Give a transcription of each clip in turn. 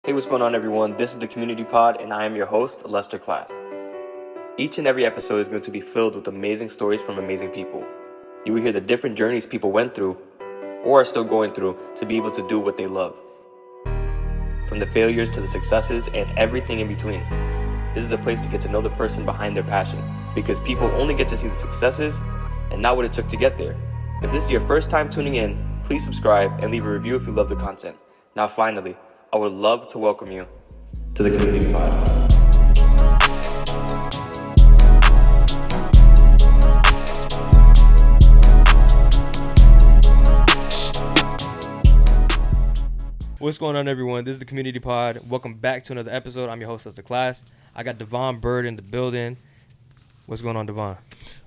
Hey, what's going on, everyone? This is the Community Pod, and I am your host, Lester Class. Each and every episode is going to be filled with amazing stories from amazing people. You will hear the different journeys people went through, or are still going through, to be able to do what they love. From the failures to the successes and everything in between. This is a place to get to know the person behind their passion, because people only get to see the successes and not what it took to get there. If this is your first time tuning in, please subscribe and leave a review if you love the content. Now finally, I would love to welcome you to the Community Pod. What's going on, everyone? This is the Community Pod. Welcome back to another episode. I'm your host, Lester Class. I got Devon Byrd in the building. What's going on, Devon?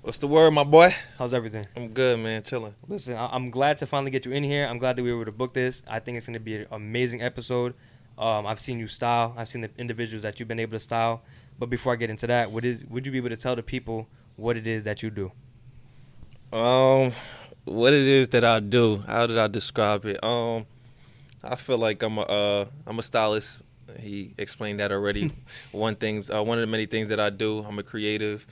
What's the word, my boy? How's everything? I'm good, man. Chilling. Listen, I'm glad to finally get you in here. I'm glad that we were able to book this. I think it's going to be an amazing episode. I've seen you style. I've seen the individuals that you've been able to style. But before I get into that, would you be able to tell the people what it is that you do? What it is that I do? How did I describe it? I feel like I'm a stylist. He explained that already. One of the many things that I do. I'm a creative.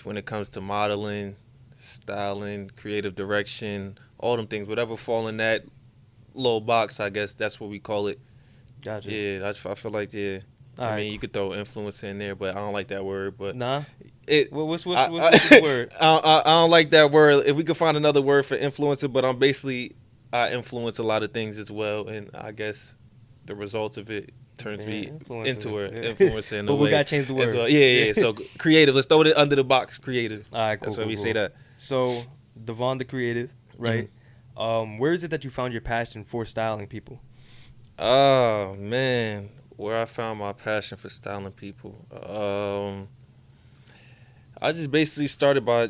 When it comes to modeling, styling, creative direction, all them things, whatever fall in that little box, I guess that's what we call it. Gotcha. Yeah, I feel like, yeah. I mean, you could throw influencer in there, but I don't like that word. But nah. What's the word? I don't like that word. If we could find another word for influencer, but I influence a lot of things as well, and I guess the results of it turns me into an influencer in a way. But we got to change the word. Well. Yeah. So creative. Let's throw it under the box. Creative. All right, cool. That's why we cool. say that. So, Devon the Creative, right? Mm-hmm. Where is it that you found your passion for styling people? Oh, man. Where I found my passion for styling people. I just basically started by,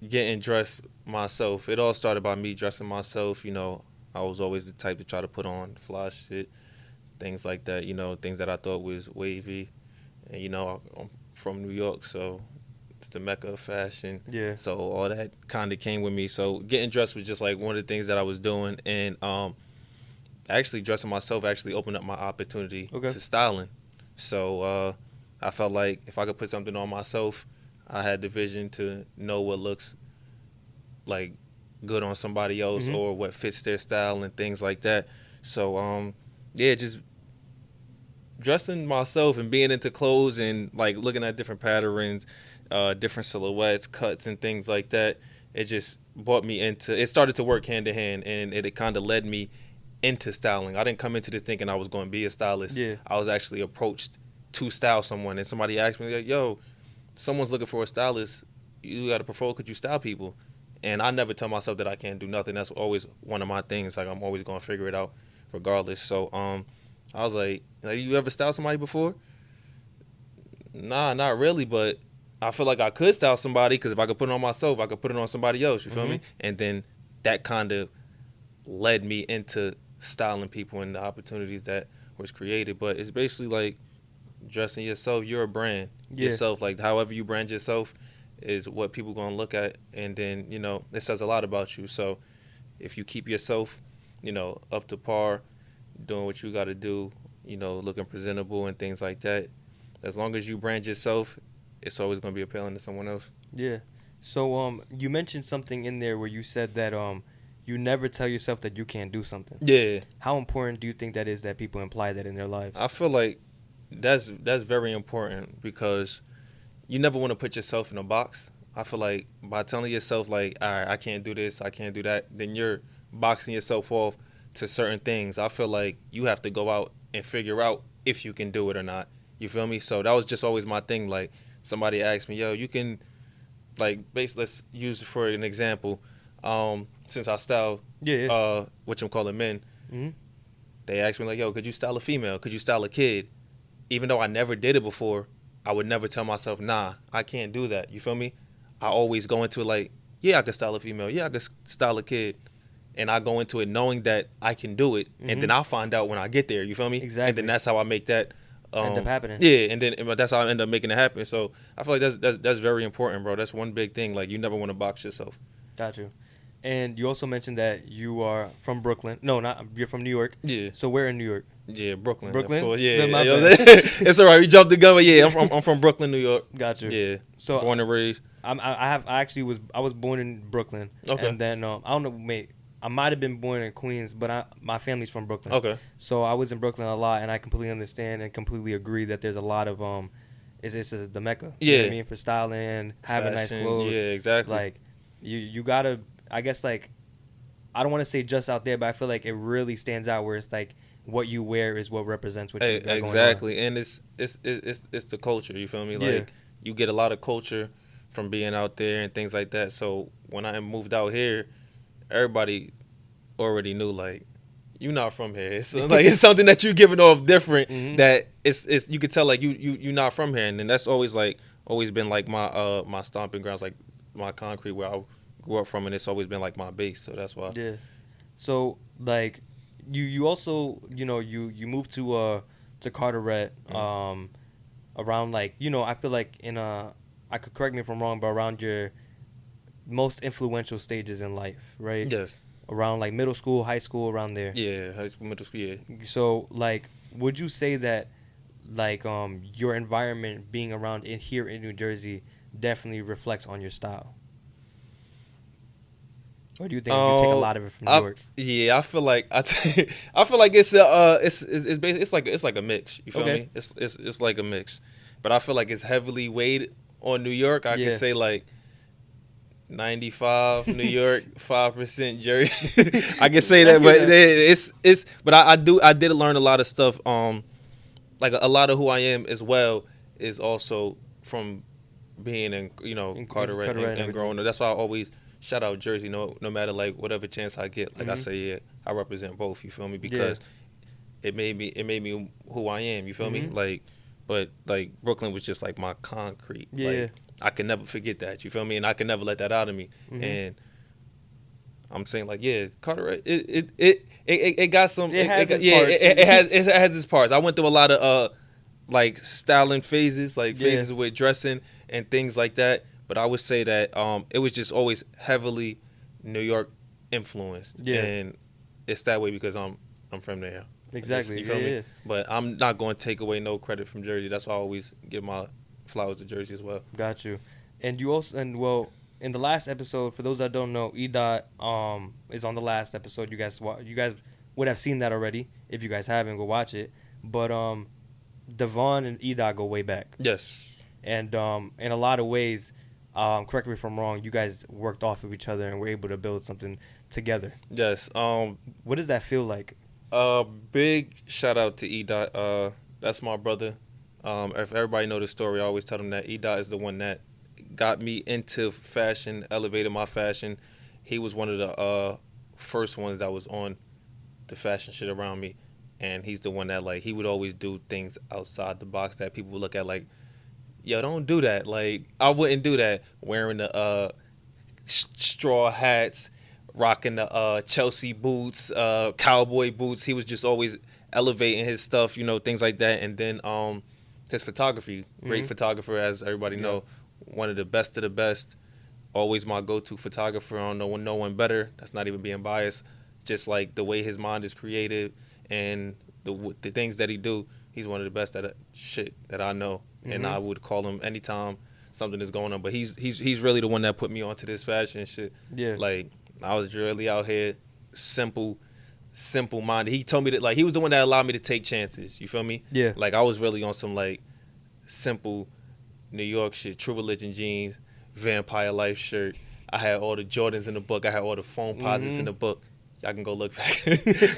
getting dressed myself. It all started by me dressing myself. I was always the type to try to put on fly shit, things like that, things that I thought was wavy. And, I'm from New York, so it's the mecca of fashion. Yeah. So all that kind of came with me. So getting dressed was just like one of the things that I was doing. And actually dressing myself actually opened up my opportunity to styling. So I felt like if I could put something on myself, I had the vision to know what looks like good on somebody else or what fits their style and things like that. So just dressing myself and being into clothes and like looking at different patterns, different silhouettes, cuts and things like that, it just brought me into it. Started to work hand in hand, and it kind of led me into styling. I didn't come into this thinking I was going to be a stylist. Yeah. I was actually approached to style someone, and somebody asked me, like, yo, someone's looking for a stylist. You got to prefer, could you style people? And I never tell myself that I can't do nothing. That's always one of my things. Like, I'm always going to figure it out regardless. So I was like, you ever styled somebody before? Nah, not really, but I feel like I could style somebody, because if I could put it on myself, I could put it on somebody else. You feel me? And then that kind of led me into styling people and the opportunities that was created. But it's basically like dressing yourself. You're a brand. Yourself. Like, however you brand yourself is what people going to look at. And then, it says a lot about you. So if you keep yourself, up to par, doing what you got to do, looking presentable and things like that, as long as you brand yourself, it's always going to be appealing to someone else. Yeah. So you mentioned something in there where you said that you never tell yourself that you can't do something. Yeah. How important do you think that is that people imply that in their lives? I feel like that's very important, because you never want to put yourself in a box. I feel like by telling yourself, like, all right, I can't do this, I can't do that, then you're boxing yourself off to certain things. I feel like you have to go out and figure out if you can do it or not. You feel me? So that was just always my thing. Like, somebody asked me, yo, you can, like, basically, let's use it for an example. Since I style, what you call it, men, they asked me, like, yo, could you style a female? Could you style a kid? Even though I never did it before, I would never tell myself, nah, I can't do that. You feel me? I always go into it like, yeah, I could style a female. Yeah, I could style a kid. And I go into it knowing that I can do it. And then I'll find out when I get there. You feel me? Exactly. And then that's how I make that end up happening. Yeah, and then that's how I end up making it happen. So I feel like that's very important, bro. That's one big thing. Like, you never want to box yourself. Got you. And you also mentioned that you are from Brooklyn. No, you're from New York. Yeah. So where in New York? Yeah, Brooklyn. Brooklyn? Of course. Yeah, Then my you know bad. what I'm saying? It's all right. We jumped the gun, but yeah, I'm from Brooklyn, New York. Got you. Yeah, So born and raised. I was born in Brooklyn. Okay. And then I don't know, mate. I might have been born in Queens, but my family's from Brooklyn. Okay. So I was in Brooklyn a lot, and I completely understand and completely agree that there's a lot of it's the mecca. You know what I mean, for styling, having nice Fashion, clothes. Yeah, exactly. Like you gotta, I guess, like, I don't want to say just out there, but I feel like it really stands out where it's like what you wear is what represents what you got going on. Exactly, and it's the culture. You feel me? Yeah. Like you get a lot of culture from being out there and things like that. So when I moved out here, everybody already knew, like, you're not from here. It's like it's something that you're giving off different. That it's you could tell, like, you're not from here, and then that's always been like my stomping grounds, like my concrete where I grew up from, and it's always been like my base. So that's why. Yeah. So like you also, you moved to Carteret around, like, I feel like I could, correct me if I'm wrong, but around your most influential stages in life, right? Yes. Around like middle school, high school, around there. Yeah, high school, middle school. Yeah. So like, would you say that like your environment being around here in New Jersey definitely reflects on your style? Or do you think you take a lot of it from New York? Yeah, I feel like I feel like it's like a mix. You feel me? It's like a mix, but I feel like it's heavily weighed on New York. I can say like 95 New York, 5% Jersey. I can say that, but but I did learn a lot of stuff. Like a lot of who I am as well is also from being in Carteret and growing up. That's why I always shout out Jersey, no matter like whatever chance I get. Like I say, yeah, I represent both. You feel me? Because it made me who I am. You feel me? Like, but like Brooklyn was just like my concrete. Yeah. Like, I can never forget that. You feel me? And I can never let that out of me. And I'm saying, like, yeah, Carteret, it got some. It has its parts. I went through a lot of like styling phases, like phases with dressing and things like that. But I would say that it was just always heavily New York influenced. Yeah. And it's that way because I'm from there. Exactly. You feel me? But I'm not going to take away no credit from Jersey. That's why I always give my flowers to Jersey as well. Got you. And you also, in the last episode, for those that don't know, Edot is on the last episode. You guys would have seen that already. If you guys haven't, go watch it. But Devon and Edot go way back. Yes. And in a lot of ways, correct me if I'm wrong, you guys worked off of each other and were able to build something together. Yes. What does that feel like? Big shout out to Edot. That's my brother. If everybody know the story, I always tell them that Edot is the one that got me into fashion, elevated my fashion. He was one of the first ones that was on the fashion shit around me, and he's the one that, like, he would always do things outside the box that people would look at like, yo, don't do that. Like, I wouldn't do that. Wearing the straw hats, rocking the Chelsea boots, cowboy boots. He was just always elevating his stuff, things like that. And then his photography, great photographer, as everybody know, one of the best of the best. Always my go-to photographer. I don't know no one better. That's not even being biased. Just like the way his mind is created and the things that he do, he's one of the best at shit that I know. And I would call him anytime something is going on. But he's really the one that put me onto this fashion shit. Yeah. Like, I was really out here simple minded. He told me that, like, he was the one that allowed me to take chances. You feel me? Yeah. Like, I was really on some, like, simple New York shit, True Religion jeans, Vampire Life shirt. I had all the Jordans in the book. I had all the phone posits in the book. Y'all can go look back.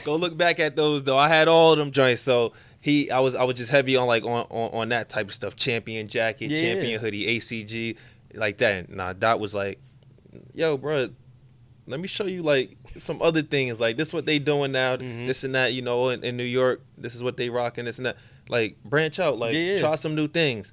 Go look back at those, though. I had all of them joints. So I was just heavy on, like, on that type of stuff. Champion jacket, Champion hoodie, ACG, like that. Nah, that was like, yo, bro, let me show you, like, some other things. Like, this is what they doing now, this and that, in New York. This is what they rocking, this and that. Like, branch out, like, try some new things.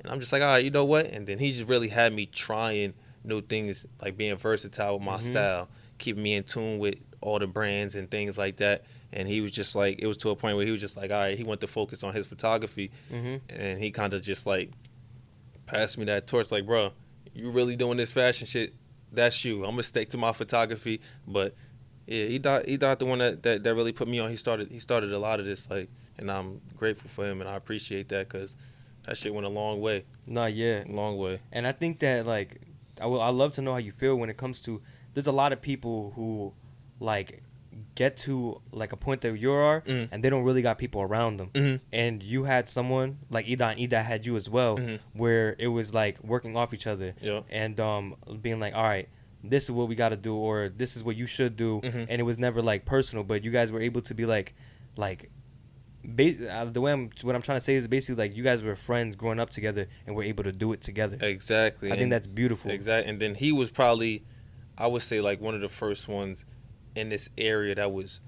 And I'm just like, all right, you know what? And then he just really had me trying new things, like being versatile with my style, keeping me in tune with all the brands and things like that. And he was just like, it was to a point where he was just like, all right, he wanted to focus on his photography. And he kind of just, like, passed me that torch, like, bro, you really doing this fashion shit? That's you. I'm going to stick to my photography, but Yeah, Edot the one that really put me on. He started a lot of this, like, and I'm grateful for him, and I appreciate that because that shit went a long way. Nah, yeah. Long way. And I think that, like, I love to know how you feel when it comes to, there's a lot of people who, like, get to, like, a point that you are, and they don't really got people around them. Mm-hmm. And you had someone, like Edot, and Edot had you as well, where it was, like, working off each other. Yeah. And being like, all right, this is what we got to do, or this is what you should do. And it was never, like, personal, but you guys were able to be, like the way what I'm trying to say is basically like you guys were friends growing up together and were able to do it together. Exactly. I think that's beautiful. Exactly. And then he was probably, I would say, like one of the first ones in this area that was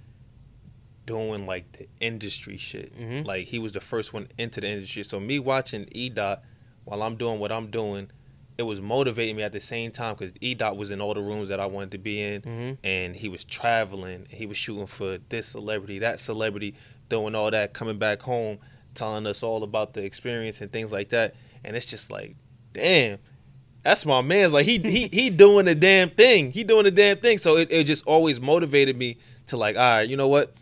doing like the industry shit. Like he was the first one into the industry. So me watching Edot while I'm doing what I'm doing, it was motivating me at the same time because Edot was in all the rooms that I wanted to be in, and he was traveling. He was shooting for this celebrity, that celebrity, doing all that, coming back home, telling us all about the experience and things like that. And it's just like, damn, that's my man's. Like he doing the damn thing. He doing the damn thing. So it just always motivated me to like, all right, you know what?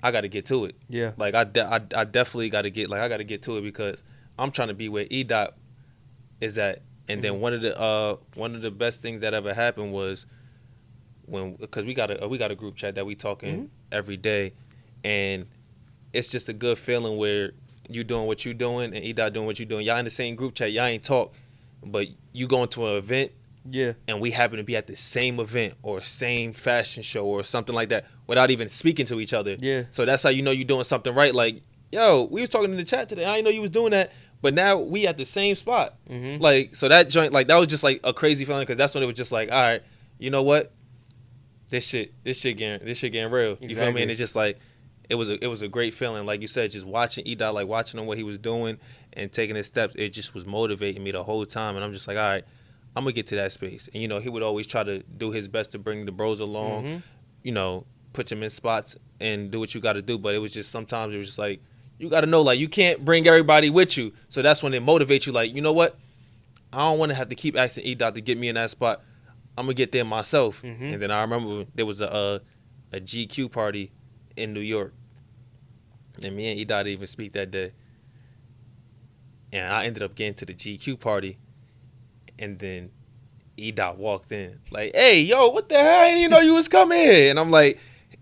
I got to get to it. Yeah. Like I definitely got to get to it because I'm trying to be where Edot is at. And then one of the best things that ever happened was because we got a group chat that we talking every day, and it's just a good feeling where you doing what you doing and Edot doing what you doing. Y'all in the same group chat, y'all ain't talk, but you going to an event, and we happen to be at the same event or same fashion show or something like that without even speaking to each other. Yeah. So that's how you know you're doing something right. Like, yo, we was talking in the chat today. I didn't know you was doing that. But now we at the same spot. Like, so that joint, like, that was just like a crazy feeling because that's when it was just like, all right, you know what? This shit getting real. You feel me? And it's just like, it was a great feeling. Like you said, just watching Edot, like watching him what he was doing and taking his steps, it just was motivating me the whole time. And I'm just like, all right, I'm gonna get to that space. And you know, he would always try to do his best to bring the bros along, you know, put them in spots and do what you got to do. But it was just sometimes it was just like, you got to know, like, you can't bring everybody with you. So that's when it motivates you, like, you know what? I don't want to have to keep asking Edot to get me in that spot. I'm going to get there myself. And then I remember there was a GQ party in New York. And me and Edot didn't even speak that day. And I ended up getting to the GQ party. And then Edot walked in. Like, hey, yo, what the hell? I didn't even know you was coming here. And I'm like,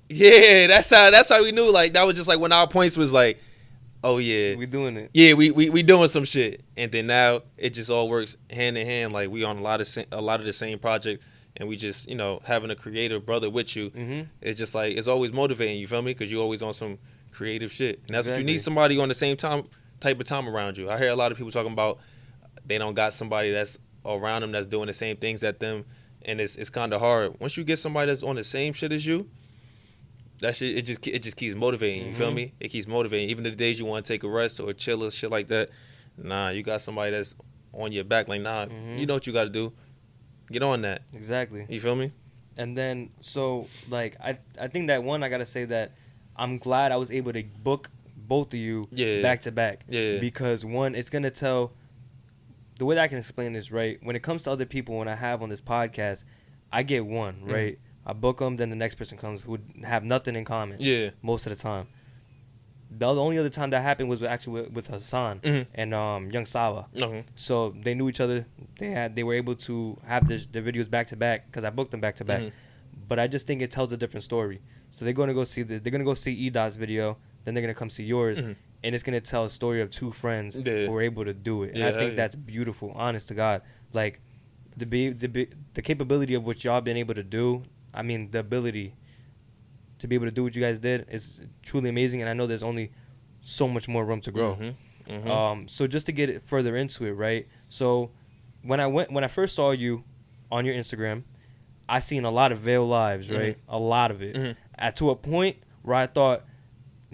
yeah, that's how we knew. Like, that was just like when our points was like, oh yeah, we doing it. Yeah, we doing some shit, and then now it just all works hand in hand. Like we on a lot of the same project, and we just having a creative brother with you. It's just like it's always motivating. You feel me? Because you always on some creative shit, and that's what you need. Somebody on the same type of time around you. I hear a lot of people talking about they don't got somebody that's around them that's doing the same things at them, and it's kind of hard. Once you get somebody that's on the same shit as you, that shit, it just keeps motivating. You feel me? It keeps motivating. Even the days you want to take a rest or chill or shit like that, nah, you got somebody that's on your back. Like, nah, you know what you got to do. Get on that. Exactly. You feel me? And then, so, like, I think that one, I got to say that I'm glad I was able to book both of you back to back. Yeah. Because, one, it's going to tell, the way that I can explain this, right? When it comes to other people, when I have on this podcast, I get one, right? I book them, then the next person comes who would have nothing in common. Yeah. Most of the time. The only other time that happened was actually with Hassan and Young Sava. So they knew each other. They were able to have their videos back to back because I booked them back to back. But I just think it tells a different story. So they're gonna go see Edot's video, then they're gonna come see yours, and it's gonna tell a story of two friends who were able to do it. And I think that's beautiful. Honest to God, like the capability of what y'all been able to do. I mean, the ability to be able to do what you guys did is truly amazing, and I know there's only so much more room to grow. So just to get it further into it, right? So when I first saw you on your Instagram, I seen a lot of Vale Lives, right? A lot of it. To a point where I thought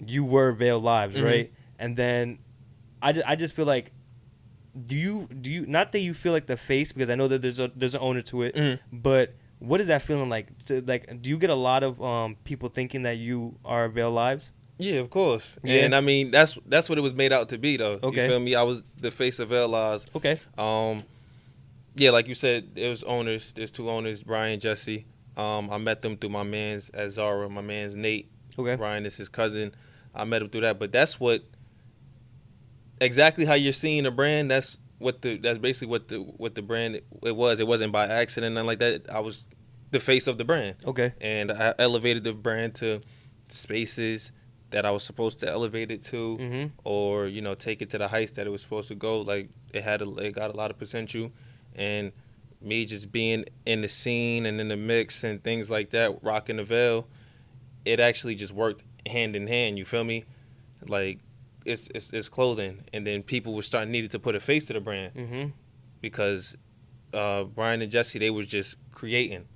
you were Vale Lives, right? And then I just feel like, do you not that you feel like the face, because I know that there's an owner to it, but what is that feeling like? Do you get a lot of people thinking that you are Vale Lives? Yeah, of course. Yeah, and I mean that's what it was made out to be, though. Okay. You feel me? I was the face of Vale Lives. Okay. Yeah, like you said, there was owners. There's two owners, Brian, Jesse. I met them through my man's Azara, my man's Nate. Okay. Ryan is his cousin. I met him through that. But that's what exactly how you're seeing the brand. That's basically what the brand it was. It wasn't by accident, nothing like that. I was the face of the brand. Okay. And I elevated the brand to spaces that I was supposed to elevate it to, or take it to the heights that it was supposed to go. Like it got a lot of potential, and me just being in the scene and in the mix and things like that, rocking the Vale, it actually just worked hand in hand. You feel me? Like it's clothing, and then people were needed to put a face to the brand because Brian and Jesse, they was just creating,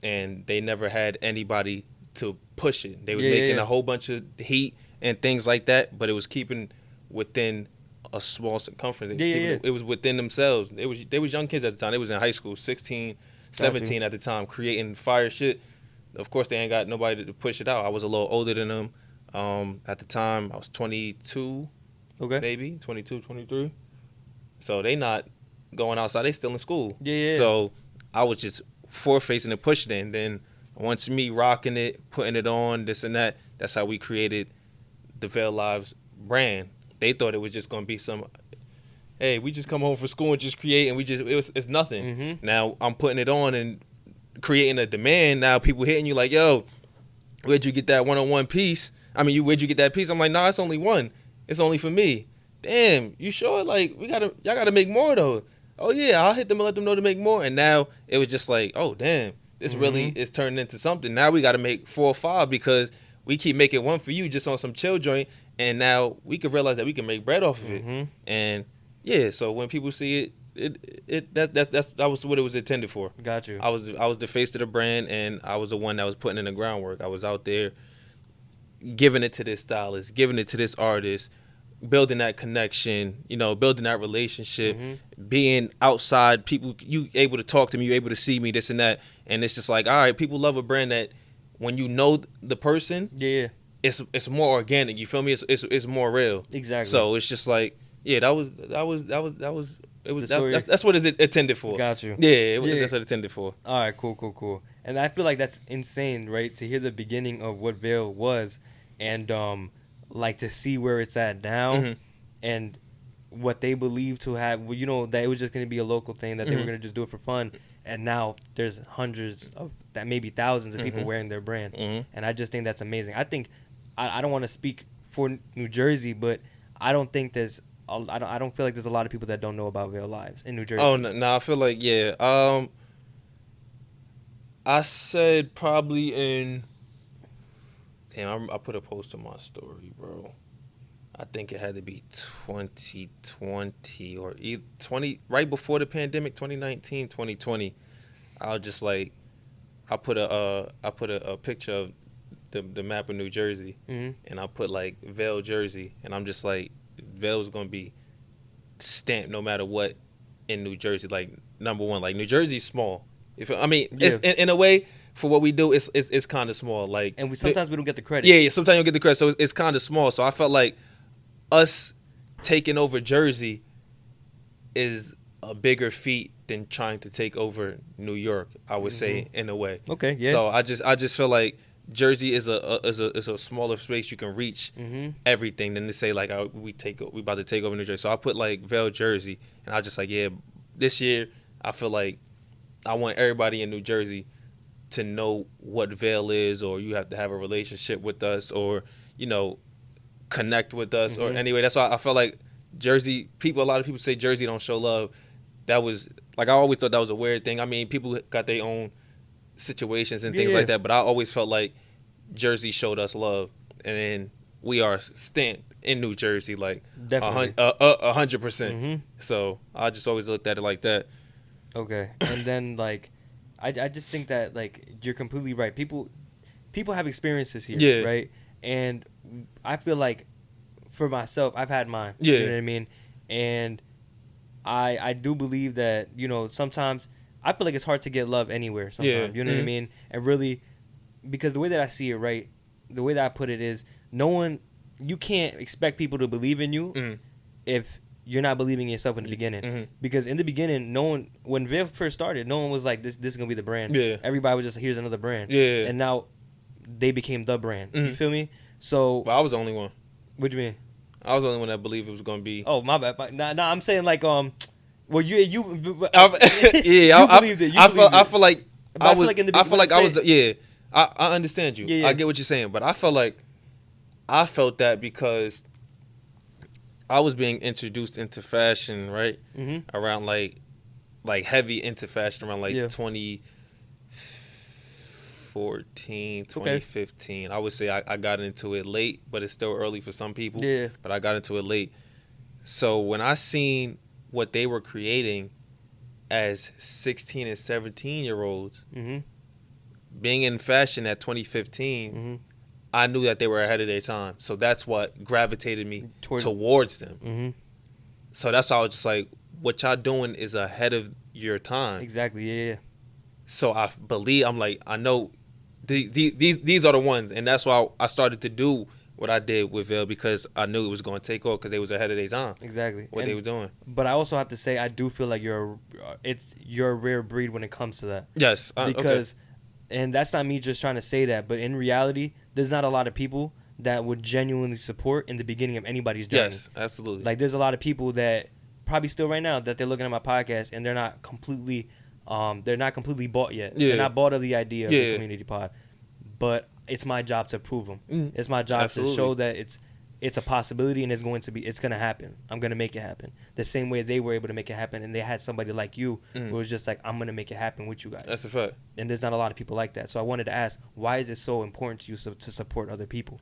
and they never had anybody to push it. They was making a whole bunch of heat and things like that, but it was keeping within a small circumference. It was within themselves. They was young kids at the time. They was in high school, 16, 17 at the time, creating fire shit. Of course, they ain't got nobody to push it out. I was a little older than them. At the time, I was 22, maybe 22, 23. So they not going outside. They still in school. So I was just forefacing and pushing it. And then once me rocking it, putting it on, this and that, that's how we created the Vale Lives brand. They thought it was just going to be hey, we just come home from school and just create, and it's nothing. Now I'm putting it on and creating a demand. Now people hitting you like, yo, where'd you get that one-on-one piece? Where'd you get that piece? I'm like, nah, it's only one. It's only for me. Damn, you sure? Like, y'all gotta make more though. Oh yeah, I'll hit them and let them know to make more. And now it was just like, oh damn, this really is turning into something. Now we gotta make 4 or 5 because we keep making one for you just on some chill joint, and now we can realize that we can make bread off of it. And yeah, so when people see it, that was what it was intended for. Got you. I was the face of the brand, and I was the one that was putting in the groundwork. I was out there giving it to this stylist, giving it to this artist, building that connection, building that relationship, being outside, people, you able to talk to me, you able to see me, this and that. And it's just like, all right, people love a brand that when you know the person, it's more organic. You feel me? It's more real. Exactly. So it's just like, yeah, that's what it's intended for. Got you. Yeah, that's what it's intended for. All right, cool. And I feel like that's insane, right? To hear the beginning of what Vale was, and like to see where it's at now, and what they believe to have. That it was just going to be a local thing, that they were going to just do it for fun, and now there's hundreds of that, maybe thousands of people wearing their brand, and I just think that's amazing. I think I don't want to speak for New Jersey, but I don't think there's. I don't feel like there's a lot of people that don't know about Vale Lives in New Jersey. Oh no, I feel like I said probably in. Damn, I put a post on my story, bro. I think it had to be 2020 or 20 right before the pandemic, 2019, 2020. I was just like, I put a picture of the map of New Jersey, and I put like Vale, Jersey, and I'm just like, Vale's gonna be stamped no matter what in New Jersey. Like number one, like New Jersey's small. It's in a way for what we do. It's kind of small. Like, and sometimes we don't get the credit. Yeah. Sometimes you don't get the credit. So it's kind of small. So I felt like us taking over Jersey is a bigger feat than trying to take over New York. I would say in a way. Okay. Yeah. So I just feel like Jersey is a smaller space. You can reach everything than to say like we about to take over New Jersey. So I put like Vale, Jersey, and I was just like, yeah, this year I feel like I want everybody in New Jersey to know what Vale is, or you have to have a relationship with us, or connect with us, or anyway. That's why I felt like Jersey people. A lot of people say Jersey don't show love. That was like I always thought that was a weird thing. I mean, people got their own situations and things like that, but I always felt like Jersey showed us love, and then we are stamped in New Jersey like 100%. So I just always looked at it like that. Okay, and then like I just think that like you're completely right. People have experiences here, right? And I feel like for myself, I've had mine. You know what I mean? And I do believe that sometimes. I feel like it's hard to get love anywhere sometimes. You know what I mean? And really, because the way that I see it, right, the way that I put it is, you can't expect people to believe in you if you're not believing in yourself in the beginning. Because in the beginning, when Vale first started, no one was like, this is gonna be the brand. Yeah. Everybody was just, here's another brand. Yeah. And now they became the brand. You feel me? So Well, I was the only one. what do you mean? I was the only one that believed it was gonna be. Oh, my bad. Nah, I'm saying like well, you yeah, you believed it. I feel like But I feel like in the I feel like I was. say- I understand you. Yeah. I get what you're saying, but I felt that because I was being introduced into fashion, right? Around like heavy into fashion around 2014, 2015. I would say I got into it late, but it's still early for some people. Yeah. But I got into it late. So when I seen what they were creating as 16 and 17-year-olds, being in fashion at 2015, I knew that they were ahead of their time. So that's what gravitated me towards them. So that's why I was just like, what y'all doing is ahead of your time. Exactly, yeah. So I know these are the ones. And that's why I started to do what I did with Vale, because I knew it was going to take off because they was ahead of their time. Exactly. What they was doing. But I also have to say, I do feel like you're a rare breed when it comes to that. Yes. Because, and that's not me just trying to say that, but in reality, there's not a lot of people that would genuinely support in the beginning of anybody's journey. Yes, absolutely. Like, there's a lot of people that probably still right now that they're looking at my podcast and they're not completely bought yet. Yeah. They're not bought of the idea of Yeah. the community pod. But it's my job to prove them. It's my job Absolutely. to show that it's a possibility and it's going to happen. I'm going to make it happen. The same way they were able to make it happen, and they had somebody like you who was just like, I'm going to make it happen with you guys. That's a fact. And there's not a lot of people like that. So I wanted to ask, why is it so important to you to support other people?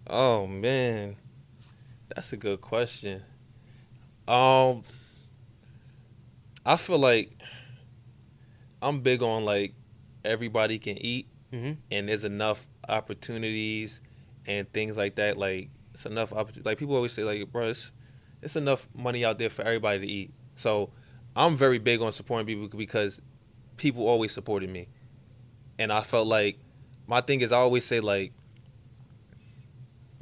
Oh man, that's a good question. I feel like I'm big on like everybody can eat, and there's enough opportunities and things like that. Like it's enough opportunity. Like people always say, like, bro, it's enough money out there for everybody to eat. So I'm very big on supporting people because people always supported me, and I felt like my thing is I always say like,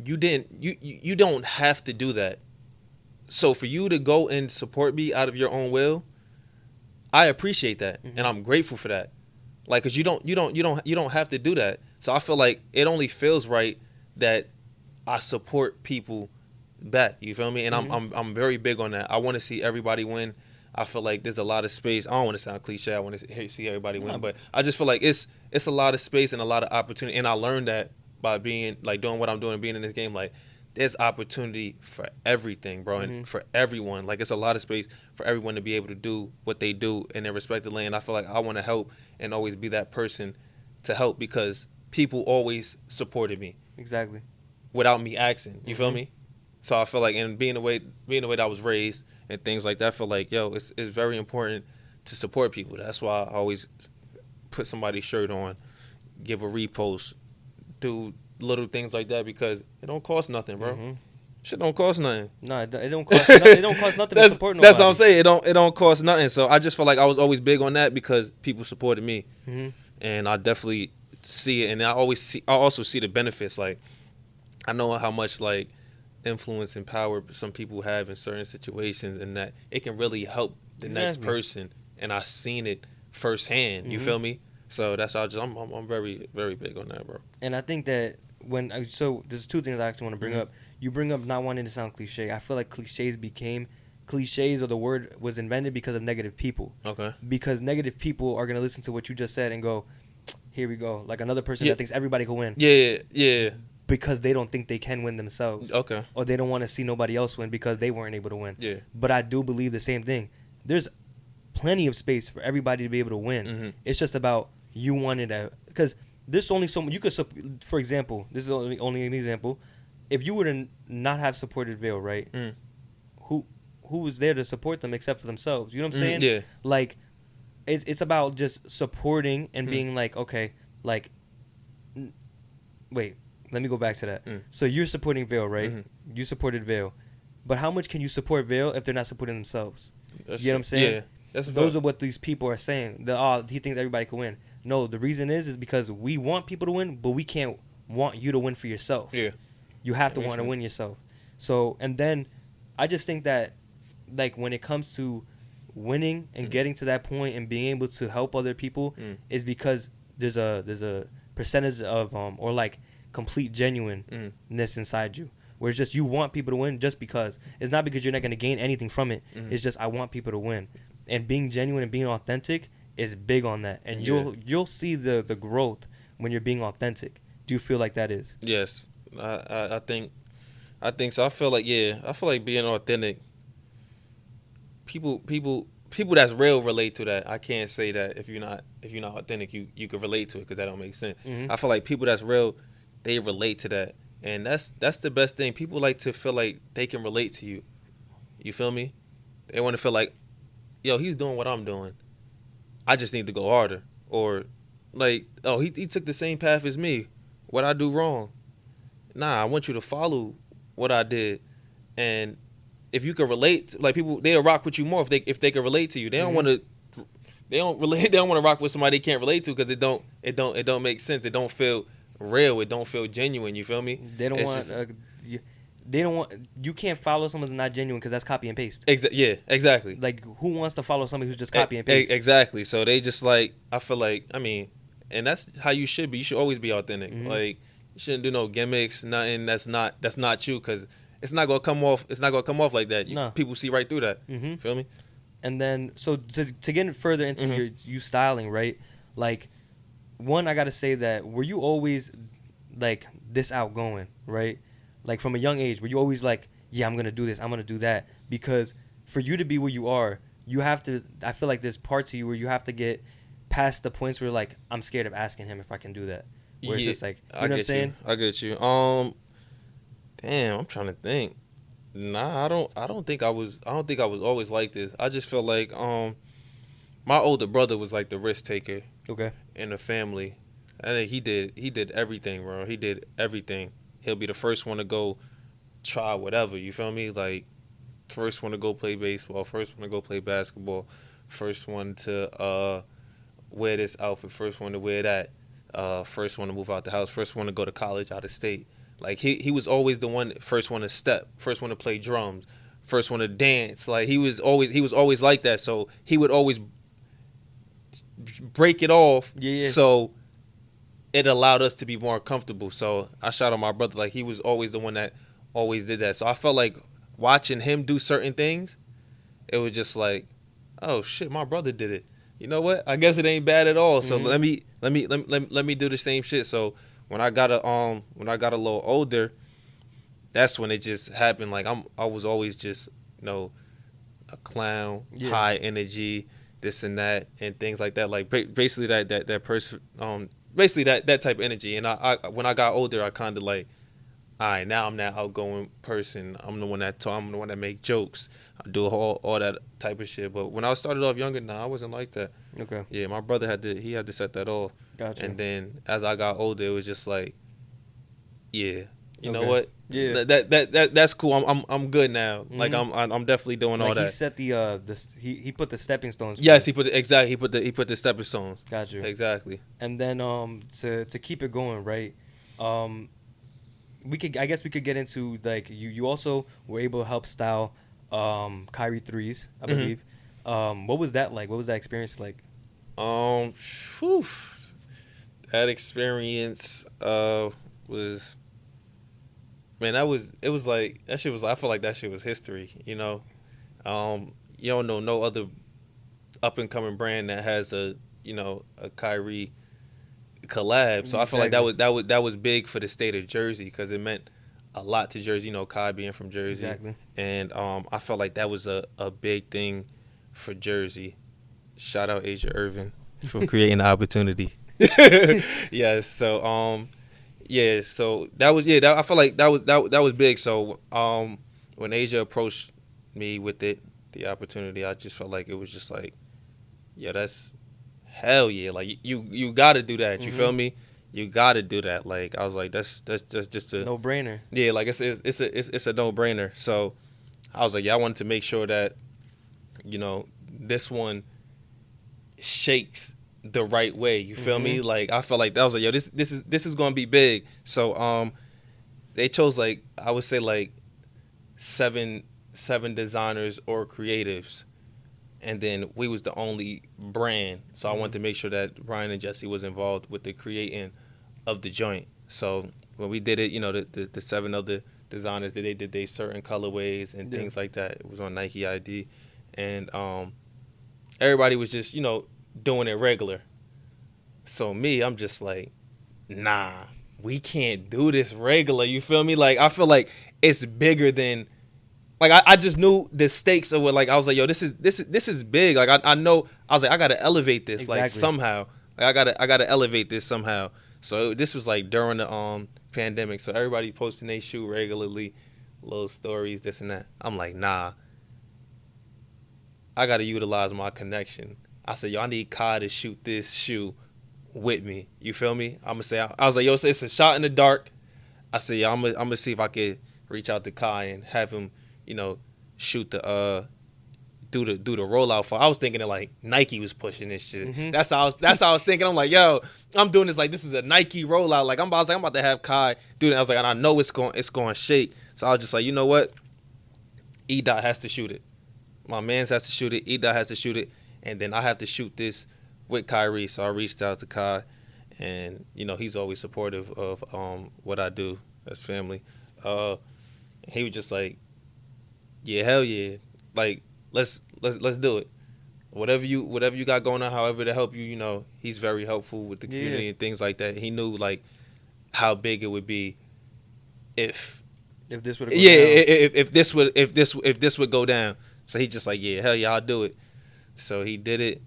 you don't have to do that. So for you to go and support me out of your own will, I appreciate that, and I'm grateful for that. Like, cause you don't have to do that. So I feel like it only feels right that I support people back. You feel me? And I'm very big on that. I want to see everybody win. I feel like there's a lot of space. I don't want to sound cliche. I want to see everybody win, but I just feel like it's a lot of space and a lot of opportunity. And I learned that by being like doing what I'm doing, being in this game. Like, there's opportunity for everything, bro, and for everyone. Like, it's a lot of space for everyone to be able to do what they do in their respective lane. I feel like I want to help and always be that person to help because people always supported me. Exactly. Without me asking. You feel me? So I feel like, and being the way that I was raised and things like that, I feel like, yo, it's very important to support people. That's why I always put somebody's shirt on, give a repost, do little things like that because it don't cost nothing, bro. Shit don't cost nothing. No, it don't cost. It don't cost nothing to support nobody. That's what I'm saying. It don't cost nothing. So I just feel like I was always big on that because people supported me, and I definitely see it. And I also see the benefits. Like, I know how much like influence and power some people have in certain situations, and that it can really help the next person. And I've seen it firsthand. You feel me? So that's how I'm very, very big on that, bro. And I think that so there's two things I actually want to bring up. You bring up not wanting to sound cliche. I feel like cliches, or the word was invented because of negative people. Okay. Because negative people are going to listen to what you just said and go, here we go. Like another person that thinks everybody can win. Yeah. Because they don't think they can win themselves. Okay. Or they don't want to see nobody else win because they weren't able to win. Yeah. But I do believe the same thing. There's plenty of space for everybody to be able to win. It's just about you wanting to, because there's only so much you could. For example, this is only an example. If you were to not have supported Vale, right? Who was there to support them except for themselves? You know what I'm saying? Yeah. Like, it's about just supporting and being like, okay, like, wait, let me go back to that. So you're supporting Vale, right? You supported Vale, but how much can you support Vale if they're not supporting themselves? You know what I'm saying? Yeah. Those are what these people are saying. He thinks everybody can win. No, the reason is because we want people to win, but we can't want you to win for yourself. Yeah. You have to want to win yourself. So, and then I just think that like when it comes to winning and getting to that point and being able to help other people is because there's a percentage of or like complete genuineness inside you, where it's just you want people to win just because. It's not because you're not going to gain anything from it. It's just I want people to win. And being genuine and being authentic is big on that. And you'll see the growth when you're being authentic. Do you feel like that is? Yes. I think so. I feel like being authentic, people that's real relate to that. I can't say that if you're not authentic, you can relate to it, because that don't make sense. I feel like people that's real, they relate to that. And that's the best thing. People like to feel like they can relate to you. You feel me? They want to feel like, yo, he's doing what I'm doing. I just need to go harder. Or like, oh, he took the same path as me. What I do wrong? Nah, I want you to follow what I did. And if you can relate, like, people, they'll rock with you more if they can relate to you. They don't want to. They don't want to rock with somebody they can't relate to, because it don't make sense. It don't feel real. It don't feel genuine. You feel me? They don't want. They don't want. You can't follow someone that's not genuine, because that's copy and paste. Yeah, exactly. Like, who wants to follow somebody who's just copy and paste? Exactly. So they just like, I feel like, I mean, and that's how you should be. You should always be authentic. Like, you shouldn't do no gimmicks, nothing that's not you, because it's not gonna come off. It's not gonna come off like that. No. People see right through that. Feel me? And then, so to get further into you styling, right? Like, one, I gotta say that, were you always like this outgoing, right? Like, from a young age, were you always like, yeah, I'm gonna do this, I'm gonna do that? Because for you to be where you are, you have to. I feel like there's parts of you where you have to get past the points where, like, I'm scared of asking him if I can do that. Where it's just like, you know what I'm saying? I get you. Damn, I'm trying to think. Nah, I don't think I was always like this. I just feel like my older brother was like the risk taker. Okay. In the family. I think he did everything, bro. He did everything. He'll be the first one to go try whatever, you feel me? Like, first one to go play baseball, first one to go play basketball, first one to wear this outfit, first one to wear that, first one to move out the house, first one to go to college out of state. Like, he was always the one, first one to step, first one to play drums, first one to dance. Like, he was always like that. So he would always break it off. Yeah. So it allowed us to be more comfortable. So I shout out my brother. Like, he was always the one that always did that. So I felt like watching him do certain things, it was just like, oh shit, my brother did it. You know what? I guess it ain't bad at all. So let me do the same shit. So when I got a little older, that's when it just happened. Like, I was always just, you know, a clown, high energy, this and that, and things like that. Like, basically that person, basically that type of energy. And I when I got older, I kind of like, all right, now I'm that outgoing person. I'm the one that talk. I'm the one that make jokes. I do all that type of shit. But when I started off younger, I wasn't like that. Okay. Yeah, my brother had to set that off. Gotcha. And then as I got older, it was just like, yeah, you know what? Yeah. That's cool. I'm good now. Like, I'm definitely doing all that. He set he put the stepping stones. Yes, he put the stepping stones. Got you. Exactly. And then to keep it going, right? I guess we could get into, like, you also were able to help style Kyrie threes, I believe. What was that like? What was that experience like? That experience was, man, it was like, that shit was, I feel like that shit was history, you know. You don't know no other up and coming brand that has a Kyrie collab. So I feel like that was big for the state of Jersey, because it meant a lot to Jersey, you know, Kai being from Jersey. Exactly. And I felt like that was a big thing for Jersey. Shout out Asia Irvin for creating the opportunity. Yes. So so that was I feel like that was big. So when Asia approached me with the opportunity, I just felt like it was just like, yeah, that's hell yeah. Like, you gotta do that. You feel me? You gotta do that. Like, I was like, that's just a no brainer. Yeah, like it's a no brainer. So I was like, yeah, I wanted to make sure that, you know, this one shakes the right way. You feel me? Like, I felt like that was like, yo, this is gonna be big. So they chose, like, I would say like seven 7 designers or creatives, and then we was the only brand. So I wanted to make sure that Brian and Jesse was involved with the creating of the joint. So when we did it, you know, the 7 other designers, they did their certain colorways and things like that. It was on Nike ID, and everybody was just, you know, doing it regular. So me, I'm just like, nah, we can't do this regular. You feel me? Like, I feel like it's bigger than, like, I just knew the stakes of what, like, I was like, yo, this is big. Like, I know, I was like, I gotta elevate this, like, somehow. Like, I gotta elevate this somehow. So this was like during the pandemic. So everybody posting their shoe regularly, little stories, this and that. I'm like, nah, I gotta utilize my connection. I said, yo, I need Kai to shoot this shoe with me. You feel me? I'm gonna say, I was like, yo, so it's a shot in the dark. I said, yo, I'm gonna see if I could reach out to Kai and have him, you know, shoot the do the rollout for. I was thinking that like Nike was pushing this shit. Mm-hmm. That's how I was thinking. I'm like, yo, I'm doing this like this is a Nike rollout. Like I'm about to have Kai do that. I was like, and I know it's going to shake. So I was just like, you know what? Edot has to shoot it. My man's has to shoot it. Edot has to shoot it, and then I have to shoot this with Kyrie. So I reached out to Kai, and you know he's always supportive of what I do as family. He was just like, yeah, hell yeah, like let's do it. Whatever you got going on, however to help you, you know, he's very helpful with the community and things like that. He knew like how big it would be if this would if this would go down. So he just like, yeah, hell yeah, I'll do it. So he did it,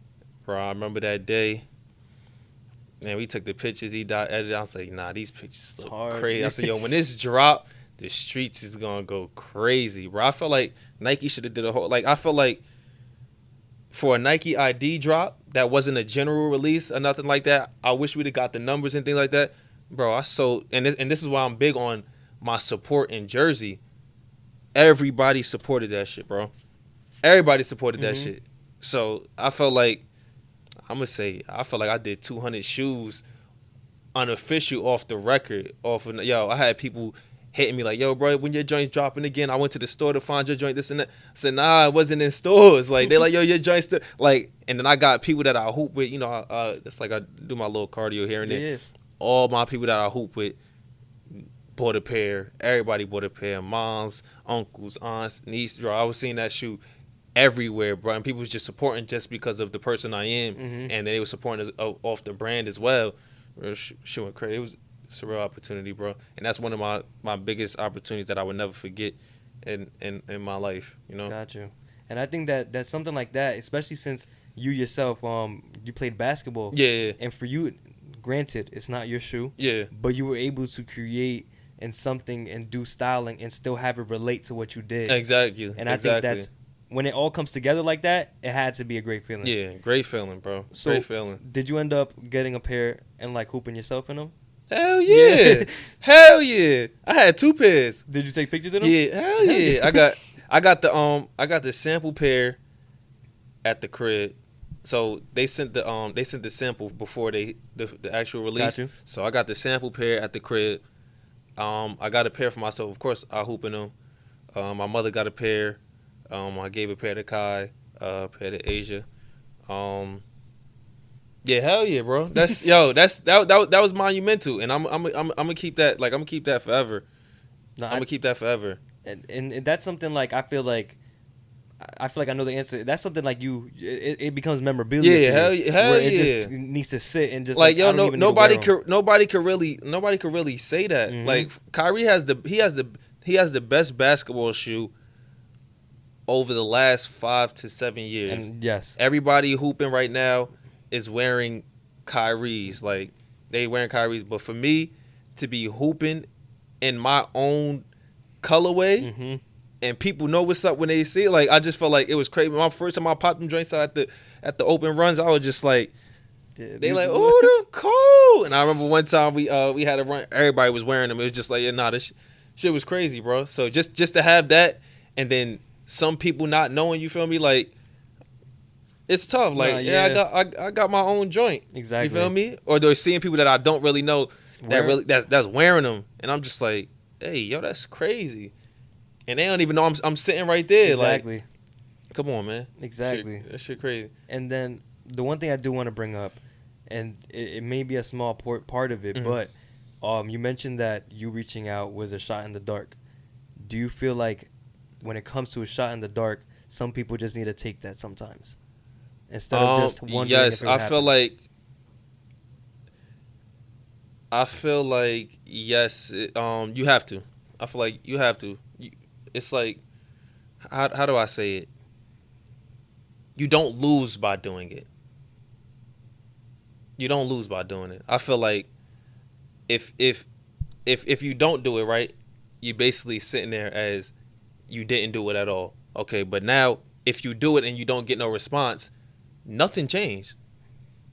bro. I remember that day. And we took the pictures. He edited. I was like, nah, these pictures look crazy. I said, yo, when this drop, the streets is gonna go crazy, bro. I felt like Nike should have did a whole, like, I felt like for a Nike ID drop that wasn't a general release or nothing like that, I wish we'd have got the numbers and things like that, bro. I sold, and this is why I'm big on my support in Jersey. Everybody supported that shit, bro. Everybody supported that shit. So I felt like I did 200 shoes unofficial off the record. I had people hitting me like, yo, bro, when your joint's dropping again, I went to the store to find your joint, this and that. I said, nah, it wasn't in stores. Like, they like, yo, your joint's still, like, and then I got people that I hoop with, you know, it's like I do my little cardio here and there. Yeah. All my people that I hoop with bought a pair. Everybody bought a pair. Moms, uncles, aunts, nieces. I was seeing that shoe everywhere, bro. And people was just supporting just because of the person I am. And then they were supporting off the brand as well. Shit went crazy. It's a real opportunity, bro. And that's one of my biggest opportunities that I would never forget in my life, you know? Got you. And I think that's something like that, especially since you yourself, you played basketball. Yeah. And for you, granted, it's not your shoe. Yeah. But you were able to create and something and do styling and still have it relate to what you did. Exactly. And I think that's, when it all comes together like that, it had to be a great feeling. Yeah, great feeling, bro. So, great feeling. Did you end up getting a pair and like hooping yourself in them? Hell yeah. Hell yeah. I had 2 pairs. Did you take pictures of them? Yeah, hell yeah. I got the sample pair at the crib. So they sent the sample before the actual release. Got you. So I got the sample pair at the crib. I got a pair for myself. Of course, I hoop in them. My mother got a pair. I gave a pair to Kai, a pair to Asia. Yeah, hell yeah, bro. That was monumental, and I'm gonna keep that. Like, I'm gonna keep that forever. I'm gonna keep that forever. And that's something like I feel like I know the answer. That's something like it becomes memorabilia. Yeah, hell yeah. It just needs to sit and just like yo, nobody could really say that. Like, Kyrie has the best basketball shoe over the last 5 to 7 years. And yes, everybody hooping right now is wearing Kyrie's. Like, they wearing Kyrie's. But for me to be hooping in my own colorway, and people know what's up when they see it, like, I just felt like it was crazy. My first time I popped them joints out at the open runs, I was just like, they like, oh, they're cool. And I remember one time we had a run, everybody was wearing them. It was just like, yeah, nah, this shit was crazy, bro. So just to have that, and then some people not knowing, you feel me, like, it's tough. Like, I got my own joint. Exactly. You feel me? Or they're seeing people that I don't really know that's wearing them, and I'm just like, hey, yo, that's crazy. and they don't even know I'm sitting right there. Exactly. Like, come on, man. Exactly. That shit crazy. And then the one thing I do want to bring up, and it may be a small part of it, but you mentioned that you reaching out was a shot in the dark. Do you feel like when it comes to a shot in the dark, some people just need to take that sometimes instead of just wondering? Yes, if it would happen? I feel like yes, you have to. I feel like you have to. It's like, how do I say it? You don't lose by doing it. You don't lose by doing it. I feel like if you don't do it right, you basically sitting there as you didn't do it at all. Okay, but now if you do it and you don't get no response, nothing changed.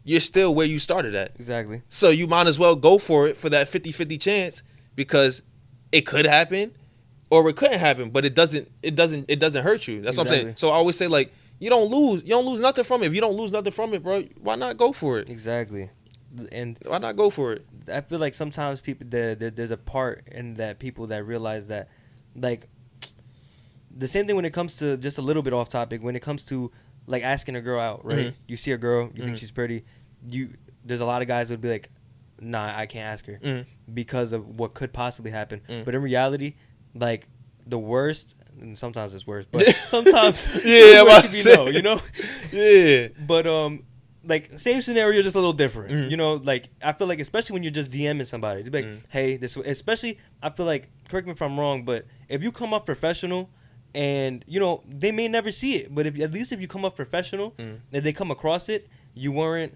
You're still where you started at. Exactly. So you might as well go for it for that 50-50 chance, because it could happen or it couldn't happen, but it doesn't hurt you. That's what I'm saying. So I always say, like, you don't lose nothing from it. If you don't lose nothing from it, bro, why not go for it? Exactly. And why not go for it? I feel like sometimes people there's a part in that people that realize that, like, the same thing when it comes to, just a little bit off topic, when it comes to like asking a girl out, right? You see a girl, you think she's pretty, there's a lot of guys that would be like, nah, I can't ask her because of what could possibly happen. But in reality, like, the worst, and sometimes it's worse, but sometimes yeah, no, you know? Yeah. But like, same scenario, just a little different. You know, like, I feel like, especially when you're just DMing somebody, you'd be like, hey, this, especially, I feel like, correct me if I'm wrong, but if you come off professional, and, you know, they may never see it, but at least if you come off professional, if they come across it, you weren't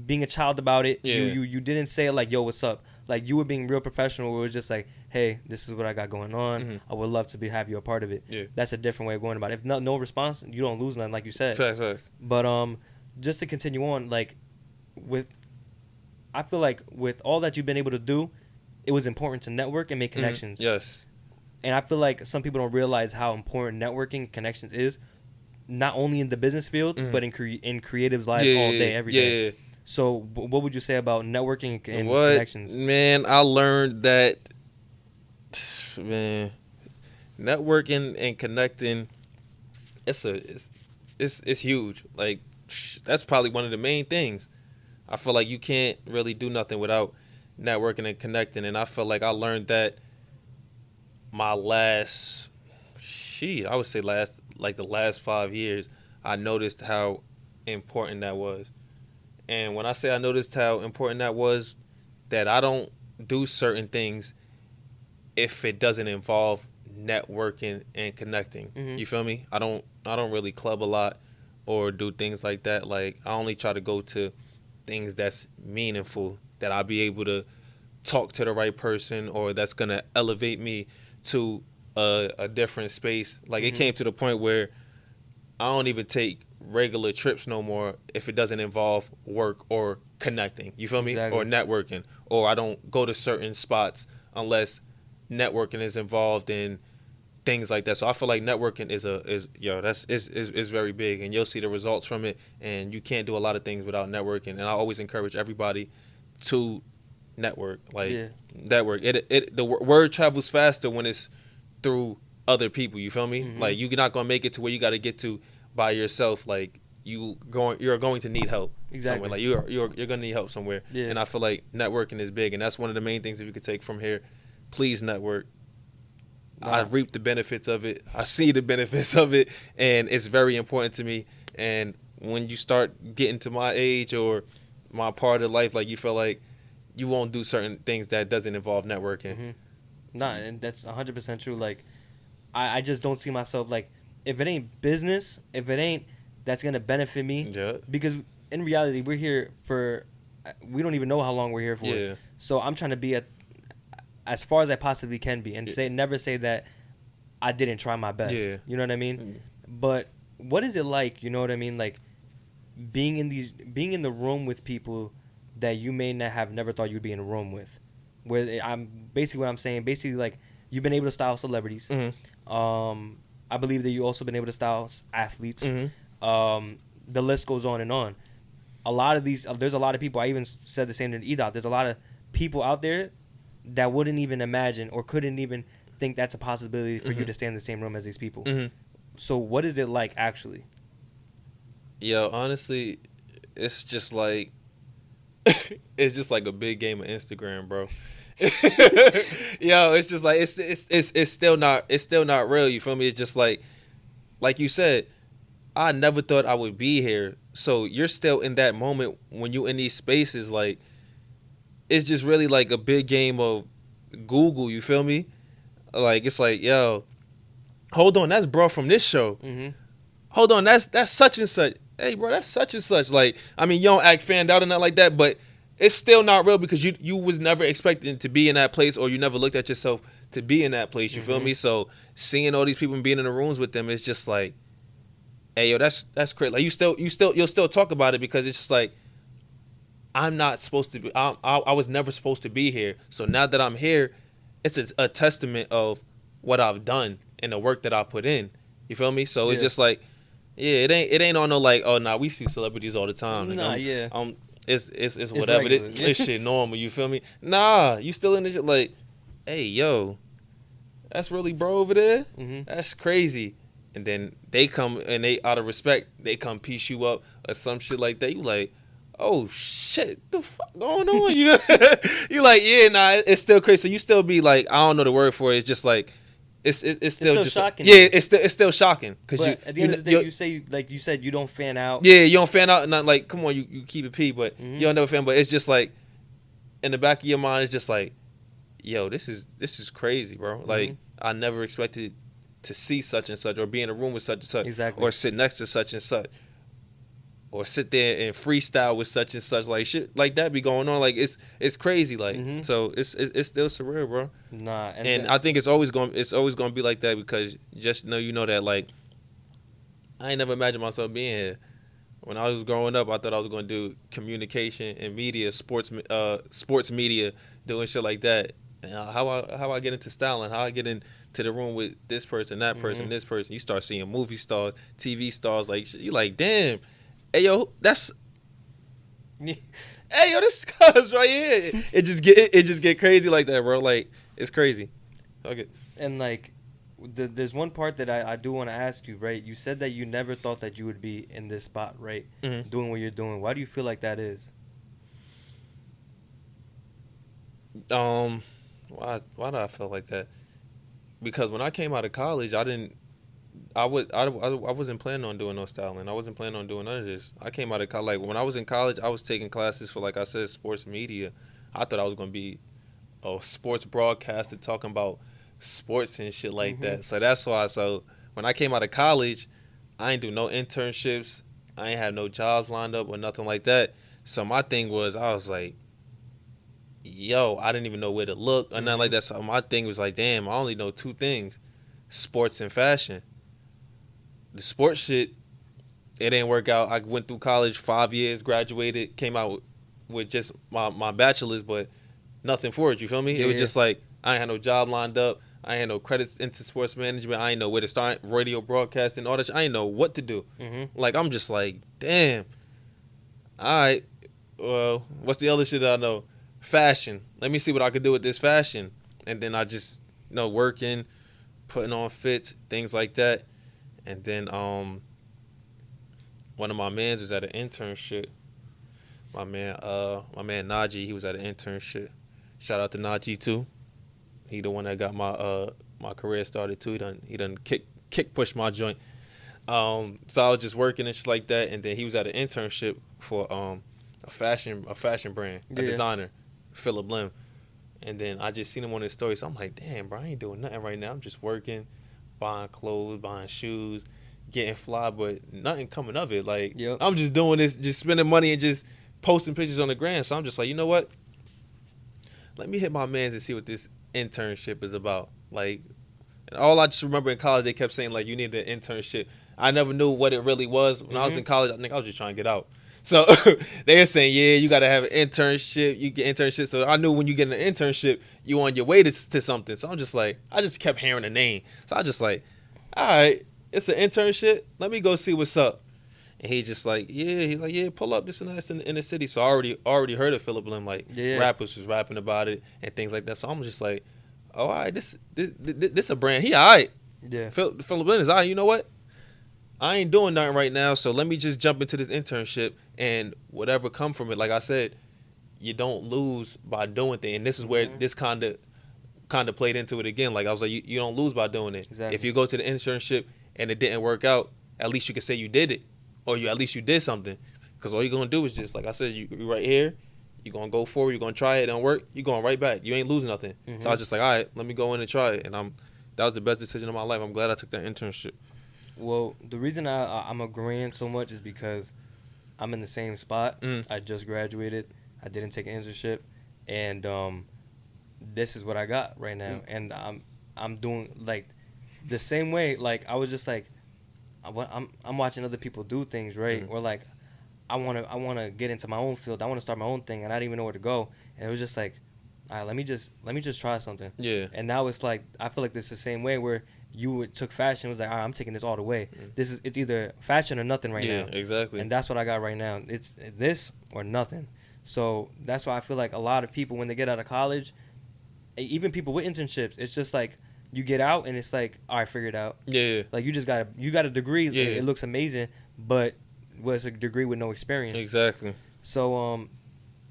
being a child about it. Yeah. You didn't say it like, yo, what's up? Like, you were being real professional. Where it was just like, hey, this is what I got going on. I would love to have you a part of it. Yeah. That's a different way of going about it. If no response, you don't lose nothing, like you said. Facts. But just to continue on, like, I feel like with all that you've been able to do, it was important to network and make connections. Yes. And I feel like some people don't realize how important networking connections is, not only in the business field, but in creatives' lives all day, every day. Yeah. So what would you say about networking and connections? Man, I learned that, man, networking and connecting, it's huge. Like, that's probably one of the main things. I feel like you can't really do nothing without networking and connecting. And I feel like I learned that my last 5 years, I noticed how important that was. And when I say I noticed how important that was, that I don't do certain things if it doesn't involve networking and connecting. You feel me? I don't really club a lot or do things like that. Like, I only try to go to things that's meaningful, that I'll be able to talk to the right person, or that's gonna elevate me to a different space. Like, it came to the point where I don't even take regular trips no more if it doesn't involve work or connecting. You feel me? Exactly. Or networking. Or I don't go to certain spots unless networking is involved in things like that. So I feel like networking is very big, and you'll see the results from it. And you can't do a lot of things without networking. And I always encourage everybody to network. Like, network. The word travels faster when it's through other people. You feel me? Like, you're not gonna make it to where you got to get to by yourself. Like, you're going to need help somewhere. Like, you're gonna need help somewhere. And I feel like networking is big, and that's one of the main things that you could take from here. Please network. I reap the benefits of it. I see the benefits of it, and it's very important to me. And when you start getting to my age or my part of life, like, you feel like you won't do certain things that doesn't involve networking. Nah, and that's 100% true. Like, I just don't see myself, like, if it ain't business, if it ain't that's gonna benefit me. Yeah. Because in reality, we're here for, we don't even know how long we're here for. Yeah. So I'm trying to be as far as I possibly can be, and never say that I didn't try my best. Yeah. You know what I mean? But what is it like? You know what I mean? Like, being in the room with people that you may not have never thought you'd be in a room with. Where what I'm saying, like, you've been able to style celebrities. I believe that you also been able to style athletes. The list goes on and on. A lot of these, there's a lot of people. I even said the same to Edot. There's a lot of people out there that wouldn't even imagine or couldn't even think that's a possibility for you to stay in the same room as these people. So what is it like actually? Yo, honestly, it's just like it's just like a big game of Instagram, bro. Yo, it's just like it's still not real. You feel me? It's just like you said, I never thought I would be here. So you're still in that moment when you in these spaces. Like, it's just really like a big game of Google. You feel me? Like, it's like, yo, hold on, that's bro from this show. Hold on, that's such and such. Hey, bro, that's such and such. Like, I mean, you don't act fanned out and nothing like that, but it's still not real because you was never expecting to be in that place, or you never looked at yourself to be in that place. You feel me? So seeing all these people and being in the rooms with them, it's just like, hey, yo, that's crazy. Like, you'll still talk about it because it's just like, I'm not supposed to be. I was never supposed to be here. So now that I'm here, it's a testament of what I've done and the work that I put in. You feel me? So it's just like, yeah, it ain't on no like, oh nah, we see celebrities all the time. Nah, it's whatever. It's shit normal. You feel me? Nah, you still in this shit like, hey, yo, that's really bro over there. That's crazy. And then they come and they, out of respect, they come piece you up or some shit like that. You like, oh shit, the fuck going on? You like, yeah, nah, it's still crazy. So you still be like, I don't know the word for it. It's just like, it's still just shocking. Yeah, it's still shocking because at the end of the day, you say, like you said, you don't fan out. Yeah, you don't fan out. Not like, come on, you keep it P, but you don't never fan. But it's just like, in the back of your mind, it's just like, yo, this is crazy, bro. Like, I never expected to see such and such, or be in a room with such and such, exactly, or sit next to such and such, or sit there and freestyle with such and such. Like, shit like that be going on. Like, it's crazy. Like, so it's still surreal, bro. Nah, and I think it's always gonna be like that because just you know that, like, I ain't never imagined myself being here. When I was growing up, I thought I was gonna do communication and media, sports media, doing shit like that. And how I get into styling, how I get into the room with this person, that person, this person. You start seeing movie stars, TV stars. Like, you like, damn, hey yo, that's, hey yo, this cuz right here. It just get crazy like that, bro. Like, it's crazy. Okay. And like, there's one part that I do want to ask you, right? You said that you never thought that you would be in this spot, right? Doing what you're doing. Why do you feel like that is? Why do I feel like that? Because when I came out of college, I wasn't planning on doing no styling. I wasn't planning on doing none of this. I came out of college. Like, when I was in college, I was taking classes for, like I said, sports media. I thought I was going to be a sports broadcaster talking about sports and shit like that. So that's why. So when I came out of college, I ain't do no internships. I ain't have no jobs lined up or nothing like that. So my thing was, I was like, yo, I didn't even know where to look or nothing like that. So my thing was like, damn, I only know two things: sports and fashion. The sports shit, it didn't work out. I went through college 5 years, graduated, came out with just my bachelor's, but nothing for it. You feel me? Yeah, it was just like, I ain't had no job lined up. I ain't had no credits into sports management. I ain't know where to start radio broadcasting, all that shit. I ain't know what to do. Like, I'm just like, damn. All right. Well, what's the other shit that I know? Fashion. Let me see what I could do with this fashion. And then I just, working, putting on fits, things like that. And then one of my mans was at an internship. My man Najee, he was at an internship. Shout out to Najee too. He the one that got my career started too. He done kick push my joint. So I was just working and shit like that, and then he was at an internship for a fashion brand, a designer, Philip Lim. And then I just seen him on his story, so I'm like, damn, bro, I ain't doing nothing right now. I'm just working, buying clothes, buying shoes, getting fly, but nothing coming of it. Like, I'm just doing this, just spending money and just posting pictures on the gram. So I'm just like, you know what? Let me hit my mans and see what this internship is about. Like, and all I just remember in college, they kept saying, like, you need an internship. I never knew what it really was. When I was in college, I think I was just trying to get out. So they were saying, yeah, you got to have an internship. You get internship. So I knew when you get an internship, you on your way to something. So I'm just like, I just kept hearing the name. So I just like, all right, it's an internship. Let me go see what's up. And he just like, yeah, pull up this and that in the city. So I already heard of Philip Lim, like rappers was rapping about it and things like that. So I'm just like, oh, all right, this a brand. He all right. Yeah. Philip Lynn is all right. You know what? I ain't doing nothing right now, so let me just jump into this internship and whatever come from it. Like I said, you don't lose by doing things. And this is where this kind of played into it again. Like I was like, you don't lose by doing it. Exactly. If you go to the internship and it didn't work out, at least you can say you did it, or at least you did something. Because all you're gonna do is just, like I said, you right here. You're gonna go forward. You're gonna try it. It don't work. You're going right back. You ain't losing nothing. So I was just like, all right, let me go in and try it. And that was the best decision of my life. I'm glad I took that internship. Well, the reason I'm agreeing so much is because I'm in the same spot. I just graduated. I didn't take an internship, and this is what I got right now. And I'm doing like the same way. Like I was just like, I'm watching other people do things, right? Or like I wanna get into my own field. I wanna start my own thing, and I didn't even know where to go. And it was just like, all right, let me just try something. Yeah. And now it's like I feel like this is the same way where you took fashion, was like, all right, I'm taking this all the way. It's either fashion or nothing right now. Yeah, exactly. And that's what I got right now. It's this or nothing. So that's why I feel like a lot of people, when they get out of college, even people with internships, it's just like you get out and it's like, all right, figure it out. Yeah. Like you got a degree. Yeah. It looks amazing, but was a degree with no experience. Exactly. So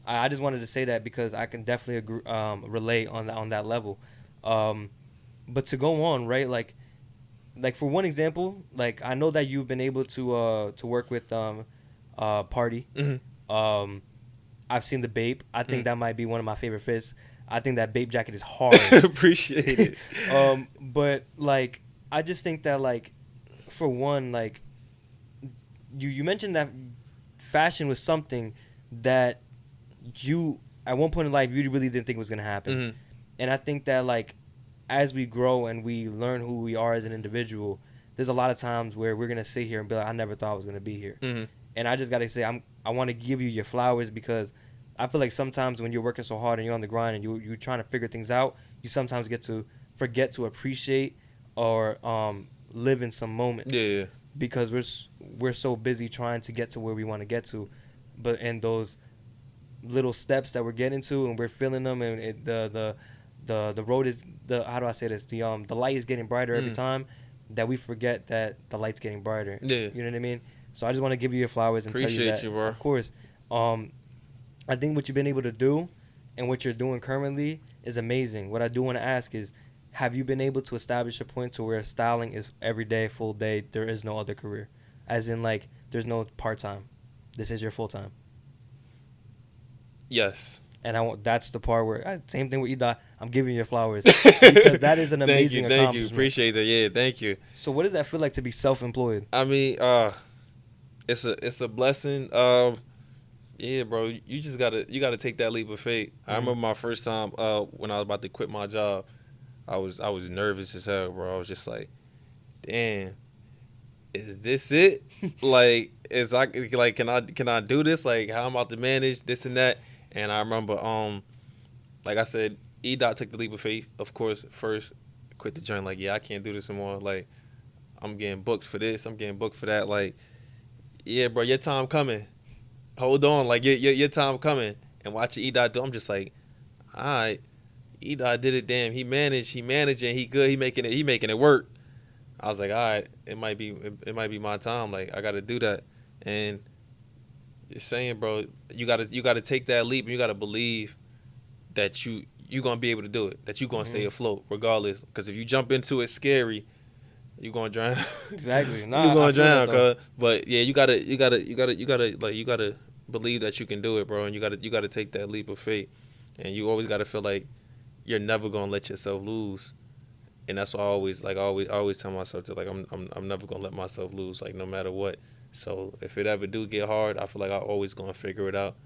I just wanted to say that because I can definitely agree, relate on that level. But to go on, right? Like for one example, like I know that you've been able to work with Party. I've seen the Bape. I think that might be one of my favorite fits. I think that Bape jacket is hard. Appreciate it. But like I just think that like for one, like you mentioned that fashion was something that you at one point in life you really didn't think was gonna happen. And I think that like as we grow and we learn who we are as an individual, there's a lot of times where we're gonna sit here and be like, I never thought I was gonna be here. And I just gotta say, I want to give you your flowers because I feel like sometimes when you're working so hard and you're on the grind and you're trying to figure things out, you sometimes get to forget to appreciate or live in some moments. Yeah. Because we're so busy trying to get to where we want to get to, but in those little steps that we're getting to and we're feeling them, and the road is how do I say this? The light is getting brighter every time that we forget that the light's getting brighter. Yeah. You know what I mean? So I just want to give you your flowers and Appreciate tell you that, you, bro. of course. I think what you've been able to do and what you're doing currently is amazing. What I do want to ask is, have you been able to establish a point to where styling is every day, full day, there is no other career? As in, like, there's no part-time. This is your full-time. Yes. And that's the part where, same thing with Edot, I'm giving you your flowers. Because that is an amazing accomplishment. Thank you. Appreciate that. Yeah, thank you. So what does that feel like to be self-employed? I mean, it's a blessing. Yeah, bro, you just gotta take that leap of faith. I remember my first time when I was about to quit my job. I was nervous as hell, bro. I was just like, damn, is this it? Like, can I do this? Like, how I'm about to manage this and that? And I remember, like I said, Edot took the leap of faith. Of course, first quit the joint. Like, yeah, I can't do this anymore. Like, I'm getting booked for this. I'm getting booked for that. Like, yeah, bro, your time coming. Hold on, like your time coming. And watching Edot do, I'm just like, all right, Edot did it. Damn, he managing. He good. He making it work. I was like, all right, it might be my time. Like, I got to do that. And you're saying, bro, you gotta take that leap, and you gotta believe that you gonna be able to do it. That you gonna stay afloat regardless. Because if you jump into it scary, you gonna drown. Exactly. Nah, you gonna drown. But yeah, you gotta believe that you can do it, bro. And you gotta take that leap of faith. And you always gotta feel like you're never gonna let yourself lose. And that's why I always tell myself that, like, I'm never gonna let myself lose, like, no matter what. So if it ever do get hard, I feel like I'm always gonna figure it out.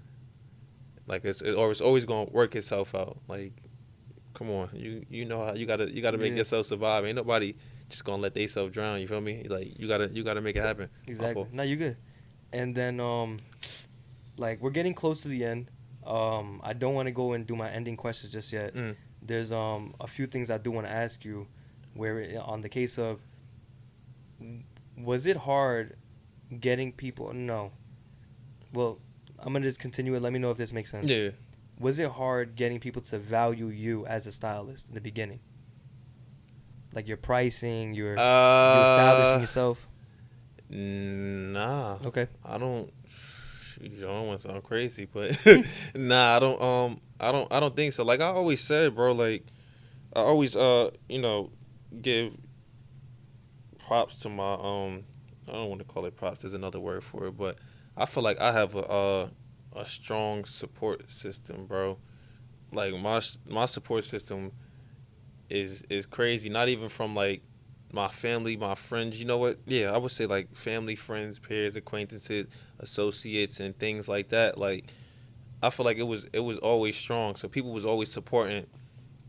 Like it's always gonna work itself out. Like, come on, you know how you gotta make yourself survive. Ain't nobody just gonna let themselves drown. You feel me? Like you gotta make it happen. Exactly. No, you good. And then like we're getting close to the end. I don't want to go and do my ending questions just yet. There's a few things I do want to ask you. Where on the case of, was it hard getting people? No. Well, I'm gonna just continue it. Let me know if this makes sense. Yeah. was it hard getting people to value you as a stylist in the beginning? Like your pricing, you establishing yourself? Nah. Okay. I don't. I don't want to sound crazy, but nah, I don't think so. Like I always said, bro. Like I always, give props to my I don't want to call it props. There's another word for it, but I feel like I have a strong support system, bro. Like my support system is crazy. Not even from like my family, my friends. You know what? Yeah, I would say like family, friends, peers, acquaintances, associates, and things like that. Like I feel like it was always strong. So people was always supporting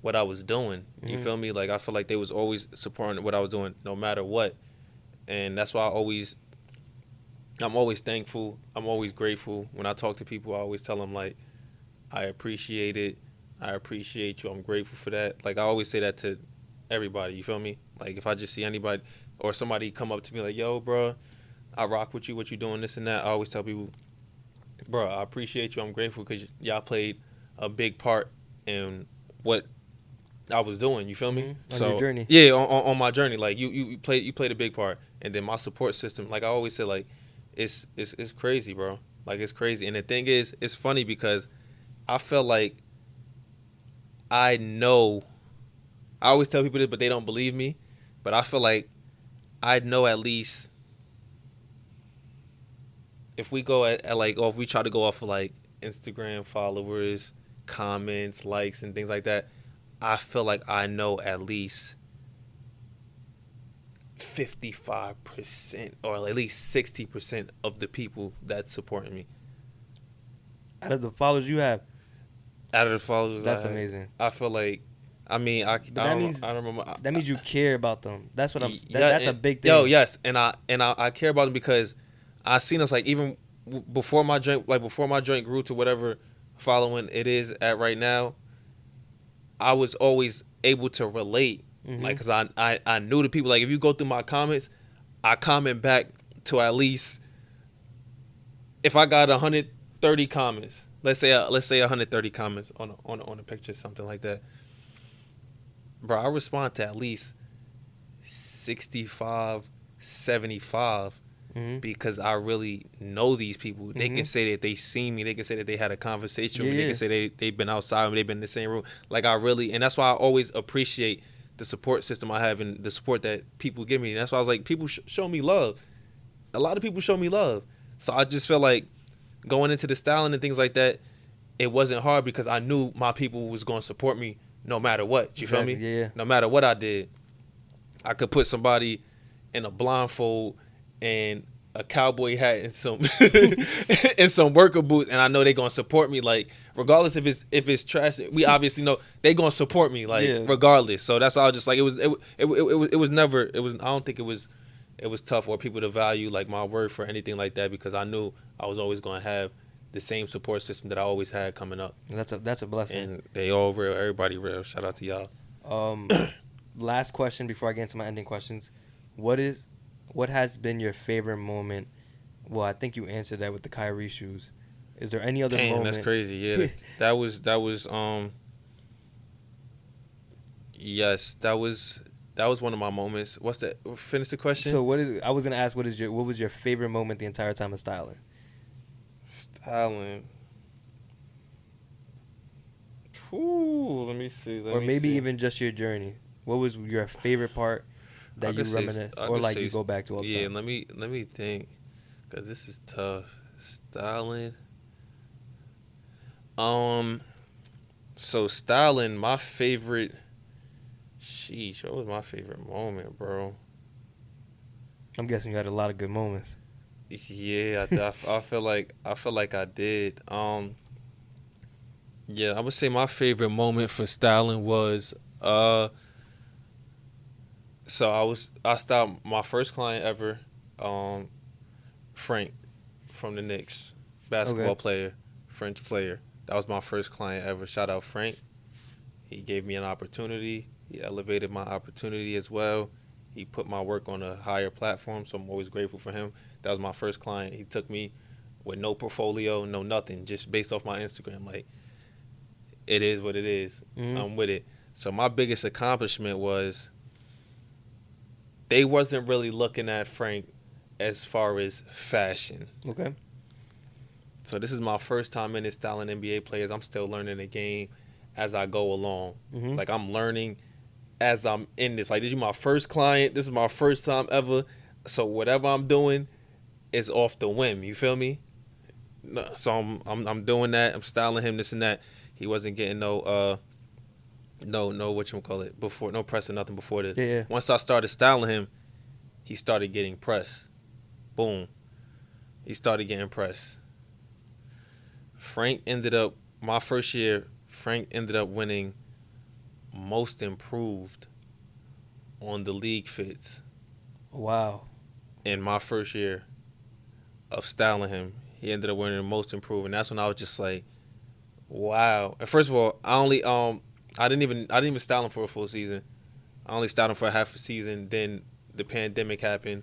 what I was doing. You feel me? Like I feel like they was always supporting what I was doing, no matter what. And that's why I'm always thankful. I'm always grateful. When I talk to people, I always tell them like, I appreciate it. I appreciate you. I'm grateful for that. Like I always say that to everybody. You feel me? Like if I just see anybody or somebody come up to me like, yo, bro, I rock with you. What you doing? This and that. I always tell people, bro, I appreciate you. I'm grateful because y'all played a big part in what I was doing. You feel me? On your journey. Yeah, on my journey. Like you played a big part, and then my support system. Like I always say, like it's crazy, bro. Like it's crazy. And the thing is, it's funny because I felt like I know. I always tell people this, but they don't believe me. But I feel like I know at least if we go at like, or if we try to go off of like Instagram followers, comments, likes, and things like that, I feel like I know at least 55% or at least 60% of the people that's supporting me. Out of the followers you have, Out of the followers, that's amazing. I feel like, I mean, I don't remember. That means you care about them. That's what that's a big thing. Yo, yes, and I care about them because I seen us like even before my joint grew to whatever following it is at right now. I was always able to relate, like, cause I knew the people. Like, if you go through my comments, I comment back to at least if I got 130 comments. Let's say 130 comments on a picture, something like that. Bro, I respond to at least 65, 75 because I really know these people. They can say that they seen me. They can say that they had a conversation with me. They can say they've been outside with me. They've been in the same room. Like, I really, and that's why I always appreciate the support system I have and the support that people give me. And that's why I was like, people show me love. A lot of people show me love. So I just feel like going into the styling and things like that, it wasn't hard because I knew my people was going to support me no matter what. You feel me? Yeah. No matter what I did. I could put somebody in a blindfold and a cowboy hat and some and some worker boots, and I know they're gonna support me. Like, regardless if it's trash, we obviously know they're gonna support me. Like, regardless. So that's all. Just like it was never. I don't think it was tough for people to value like my work for anything like that because I knew I was always gonna have the same support system that I always had coming up. That's a blessing. And they all real. Everybody real. Shout out to y'all. Last question before I get into my ending questions. What has been your favorite moment? Well, I think you answered that with the Kyrie shoes. Is there any other moment? That's crazy. Yeah, that was yes, that was one of my moments. What's that? Finish the question. So I was gonna ask what was your favorite moment the entire time of styling? Styling. Ooh, let me see. Or maybe even just your journey. What was your favorite part that you reminisce or like you go back to all the time? Yeah, let me think, cause this is tough. Styling. So styling, my favorite. Sheesh, what was my favorite moment, bro? I'm guessing you had a lot of good moments. Yeah, I feel like I did. Yeah, I would say my favorite moment for styling was so I styled my first client ever, Frank from the Knicks, basketball player, French player. That was my first client ever. Shout out Frank. He gave me an opportunity. He elevated my opportunity as well. He put my work on a higher platform, so I'm always grateful for him. That was my first client. He took me with no portfolio, no nothing, just based off my Instagram. Like, it is what it is. I'm with it. So my biggest accomplishment was they wasn't really looking at Frank as far as fashion. Okay. So this is my first time in this styling NBA players. I'm still learning the game as I go along. Like I'm learning as I'm in this. Like this is my first client. This is my first time ever. So whatever I'm doing is off the whim. You feel me? So I'm doing that. I'm styling him this and that. He wasn't getting no what you call it before, no press or nothing before this. Yeah. Once I started styling him, he started getting press. Boom. He started getting press. Frank ended up my first year. Frank ended up winning most improved on the league fits. Wow. In my first year of styling him, he ended up winning most improved, and that's when I was just like, wow. And first of all, I didn't even style him for a full season. I only styled him for a half a season. Then the pandemic happened,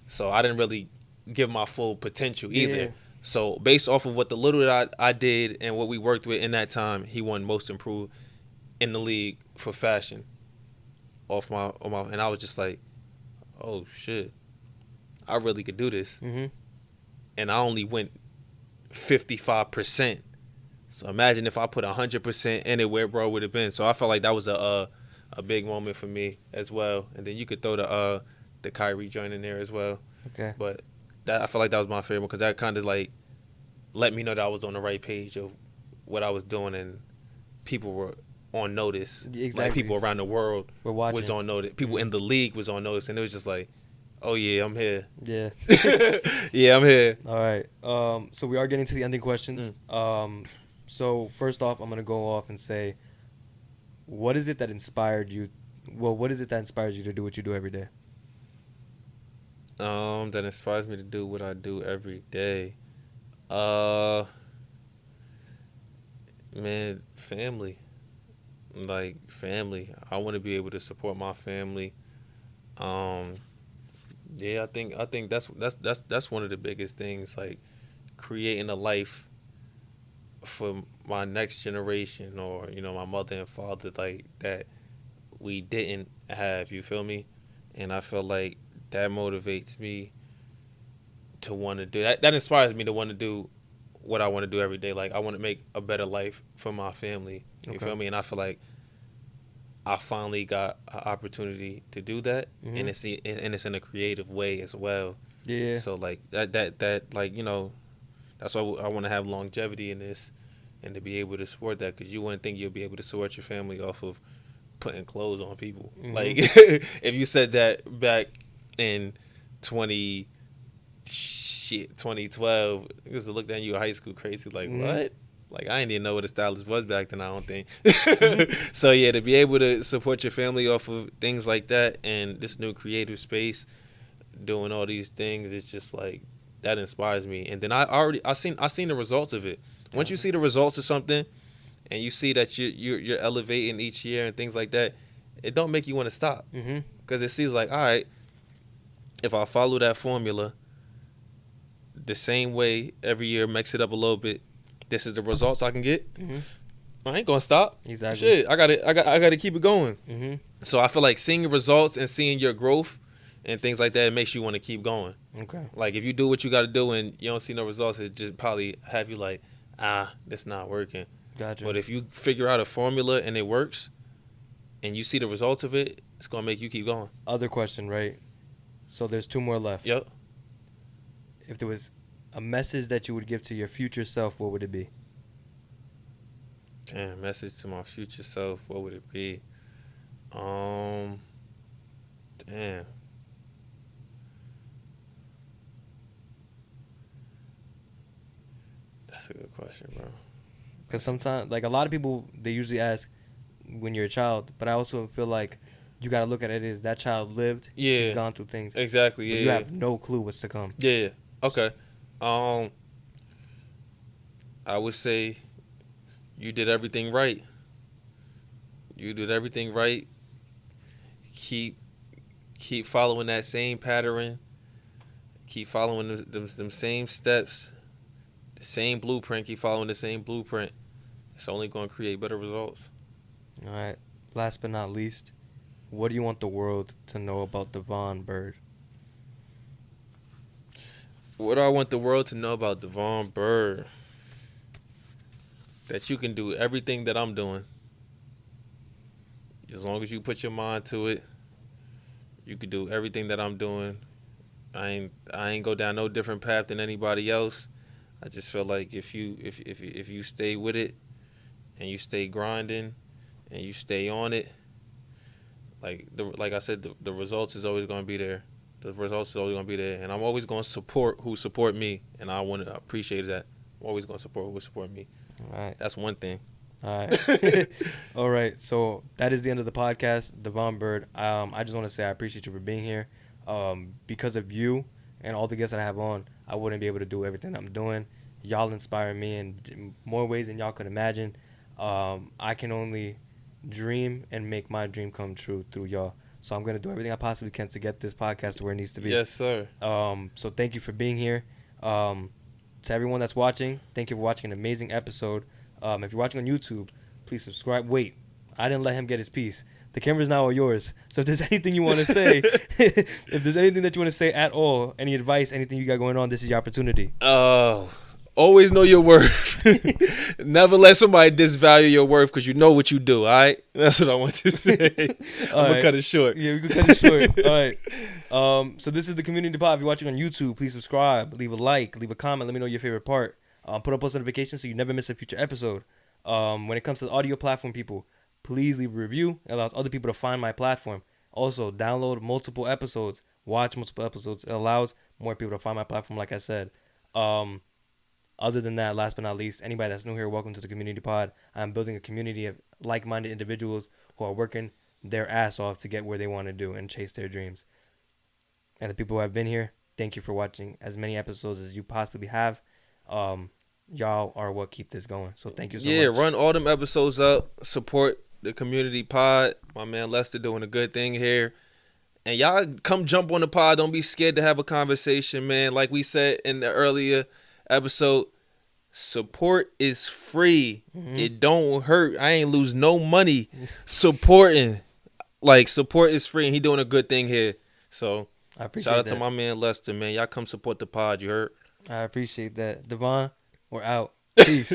so I didn't really give my full potential either. Yeah. So based off of what the little that I did and what we worked with in that time, he won most improved in the league for fashion. And I was just like, oh shit, I really could do this. And I only went 55%. So imagine if I put 100% in it, where bro would have been. So I felt like that was a big moment for me as well. And then you could throw the Kyrie joint in there as well. Okay. But that I felt like that was my favorite because that kind of like let me know that I was on the right page of what I was doing, and people were on notice. Exactly. Like people around the world was on notice. People in the league was on notice, and it was just like, oh yeah, I'm here. Yeah. Yeah, I'm here. All right. So we are getting to the ending questions. So first off, I'm gonna go off and say, what is it that inspired you? Well, what is it that inspires you to do what you do every day? That inspires me to do what I do every day. Man, family. Like family. I want to be able to support my family. Yeah, I think that's one of the biggest things. Like creating a life for my next generation, or my mother and father, like that we didn't have. You feel me? And I feel like that motivates me to want to do that. That inspires me to want to do what I want to do every day. Like I want to make a better life for my family. You feel me? And I feel like I finally got an opportunity to do that, and it's in a creative way as well. Yeah. So like that like that's why I want to have longevity in this, and to be able to support that, because you wouldn't think you'll be able to support your family off of putting clothes on people. Like if you said that back in 2012, it was to look at you in high school crazy. Like what? Like I didn't even know what a stylist was back then. I don't think. So yeah, to be able to support your family off of things like that and this new creative space, doing all these things, it's just like that inspires me. And then I seen the results of it. Once you see the results of something, and you see that you're elevating each year and things like that, it don't make you want to stop, because it seems like, all right, if I follow that formula the same way every year, mix it up a little bit, this is the results I can get. I ain't gonna stop. Exactly. Shit, I gotta keep it going. So I feel like seeing your results and seeing your growth and things like that, it makes you want to keep going. Okay. Like if you do what you got to do and you don't see no results, it just probably have you like, this not working. Gotcha. But if you figure out a formula and it works, and you see the results of it, it's gonna make you keep going. Other question, right? So there's 2 more left. Yep. If there was a message that you would give to your future self, what would it be? Damn, message to my future self, what would it be? Damn. That's a good question, bro. Because sometimes, like a lot of people, they usually ask when you're a child, but I also feel like you got to look at it as that child lived, he's gone through things. Exactly, but you have no clue what's to come. Yeah. Okay. I would say you did everything right. You did everything right. Keep following that same pattern. Keep following them same steps, the same blueprint. Keep following the same blueprint, it's only going to create better results. All right. Last but not least, what do you want the world to know about Devon Byrd? What do I want the world to know about Devon Byrd? That you can do everything that I'm doing. As long as you put your mind to it, you can do everything that I'm doing. I ain't go down no different path than anybody else. I just feel like if you stay with it and you stay grinding and you stay on it, like I said, the results is always going to be there. The results is always going to be there, and I'm always going to support who support me, and I want to appreciate that. I'm always going to support who support me. All right. That's one thing. All right. All right. So that is the end of the podcast. Devon Byrd, I just want to say I appreciate you for being here. Because of you and all the guests that I have on, I wouldn't be able to do everything I'm doing. Y'all inspire me in more ways than y'all could imagine. I can only dream and make my dream come true through y'all. So I'm going to do everything I possibly can to get this podcast to where it needs to be. Yes, sir. So thank you for being here. To everyone that's watching, thank you for watching an amazing episode. If you're watching on YouTube, please subscribe. Wait, I didn't let him get his piece. The cameras now are yours. So if there's anything you want to say, if there's anything that you want to say at all, any advice, anything you got going on, this is your opportunity. Always know your worth. Never let somebody disvalue your worth because you know what you do, all right? That's what I want to say. I'm going to cut it short. Yeah, we can cut it short. All right. So this is the Community Pod. If you're watching on YouTube, please subscribe, leave a like, leave a comment. Let me know your favorite part. Put up post notifications so you never miss a future episode. When it comes to the audio platform, people, please leave a review. It allows other people to find my platform. Also, download multiple episodes. Watch multiple episodes. It allows more people to find my platform, like I said. Other than that, last but not least, anybody that's new here, welcome to the Community Pod. I'm building a community of like-minded individuals who are working their ass off to get where they want to do and chase their dreams. And the people who have been here, thank you for watching as many episodes as you possibly have. Y'all are what keep this going. So thank you so much. Yeah, run all them episodes up. Support the Community Pod. My man Lester doing a good thing here. And y'all come jump on the pod. Don't be scared to have a conversation, man. Like we said in the earlier episode, support is free. Mm-hmm. It don't hurt. I ain't lose no money supporting. Like, support is free, and he doing a good thing here. So I appreciate shout out that. to my man Lester, man. Y'all come support the pod, you heard? I appreciate that. Devon, we're out. Peace.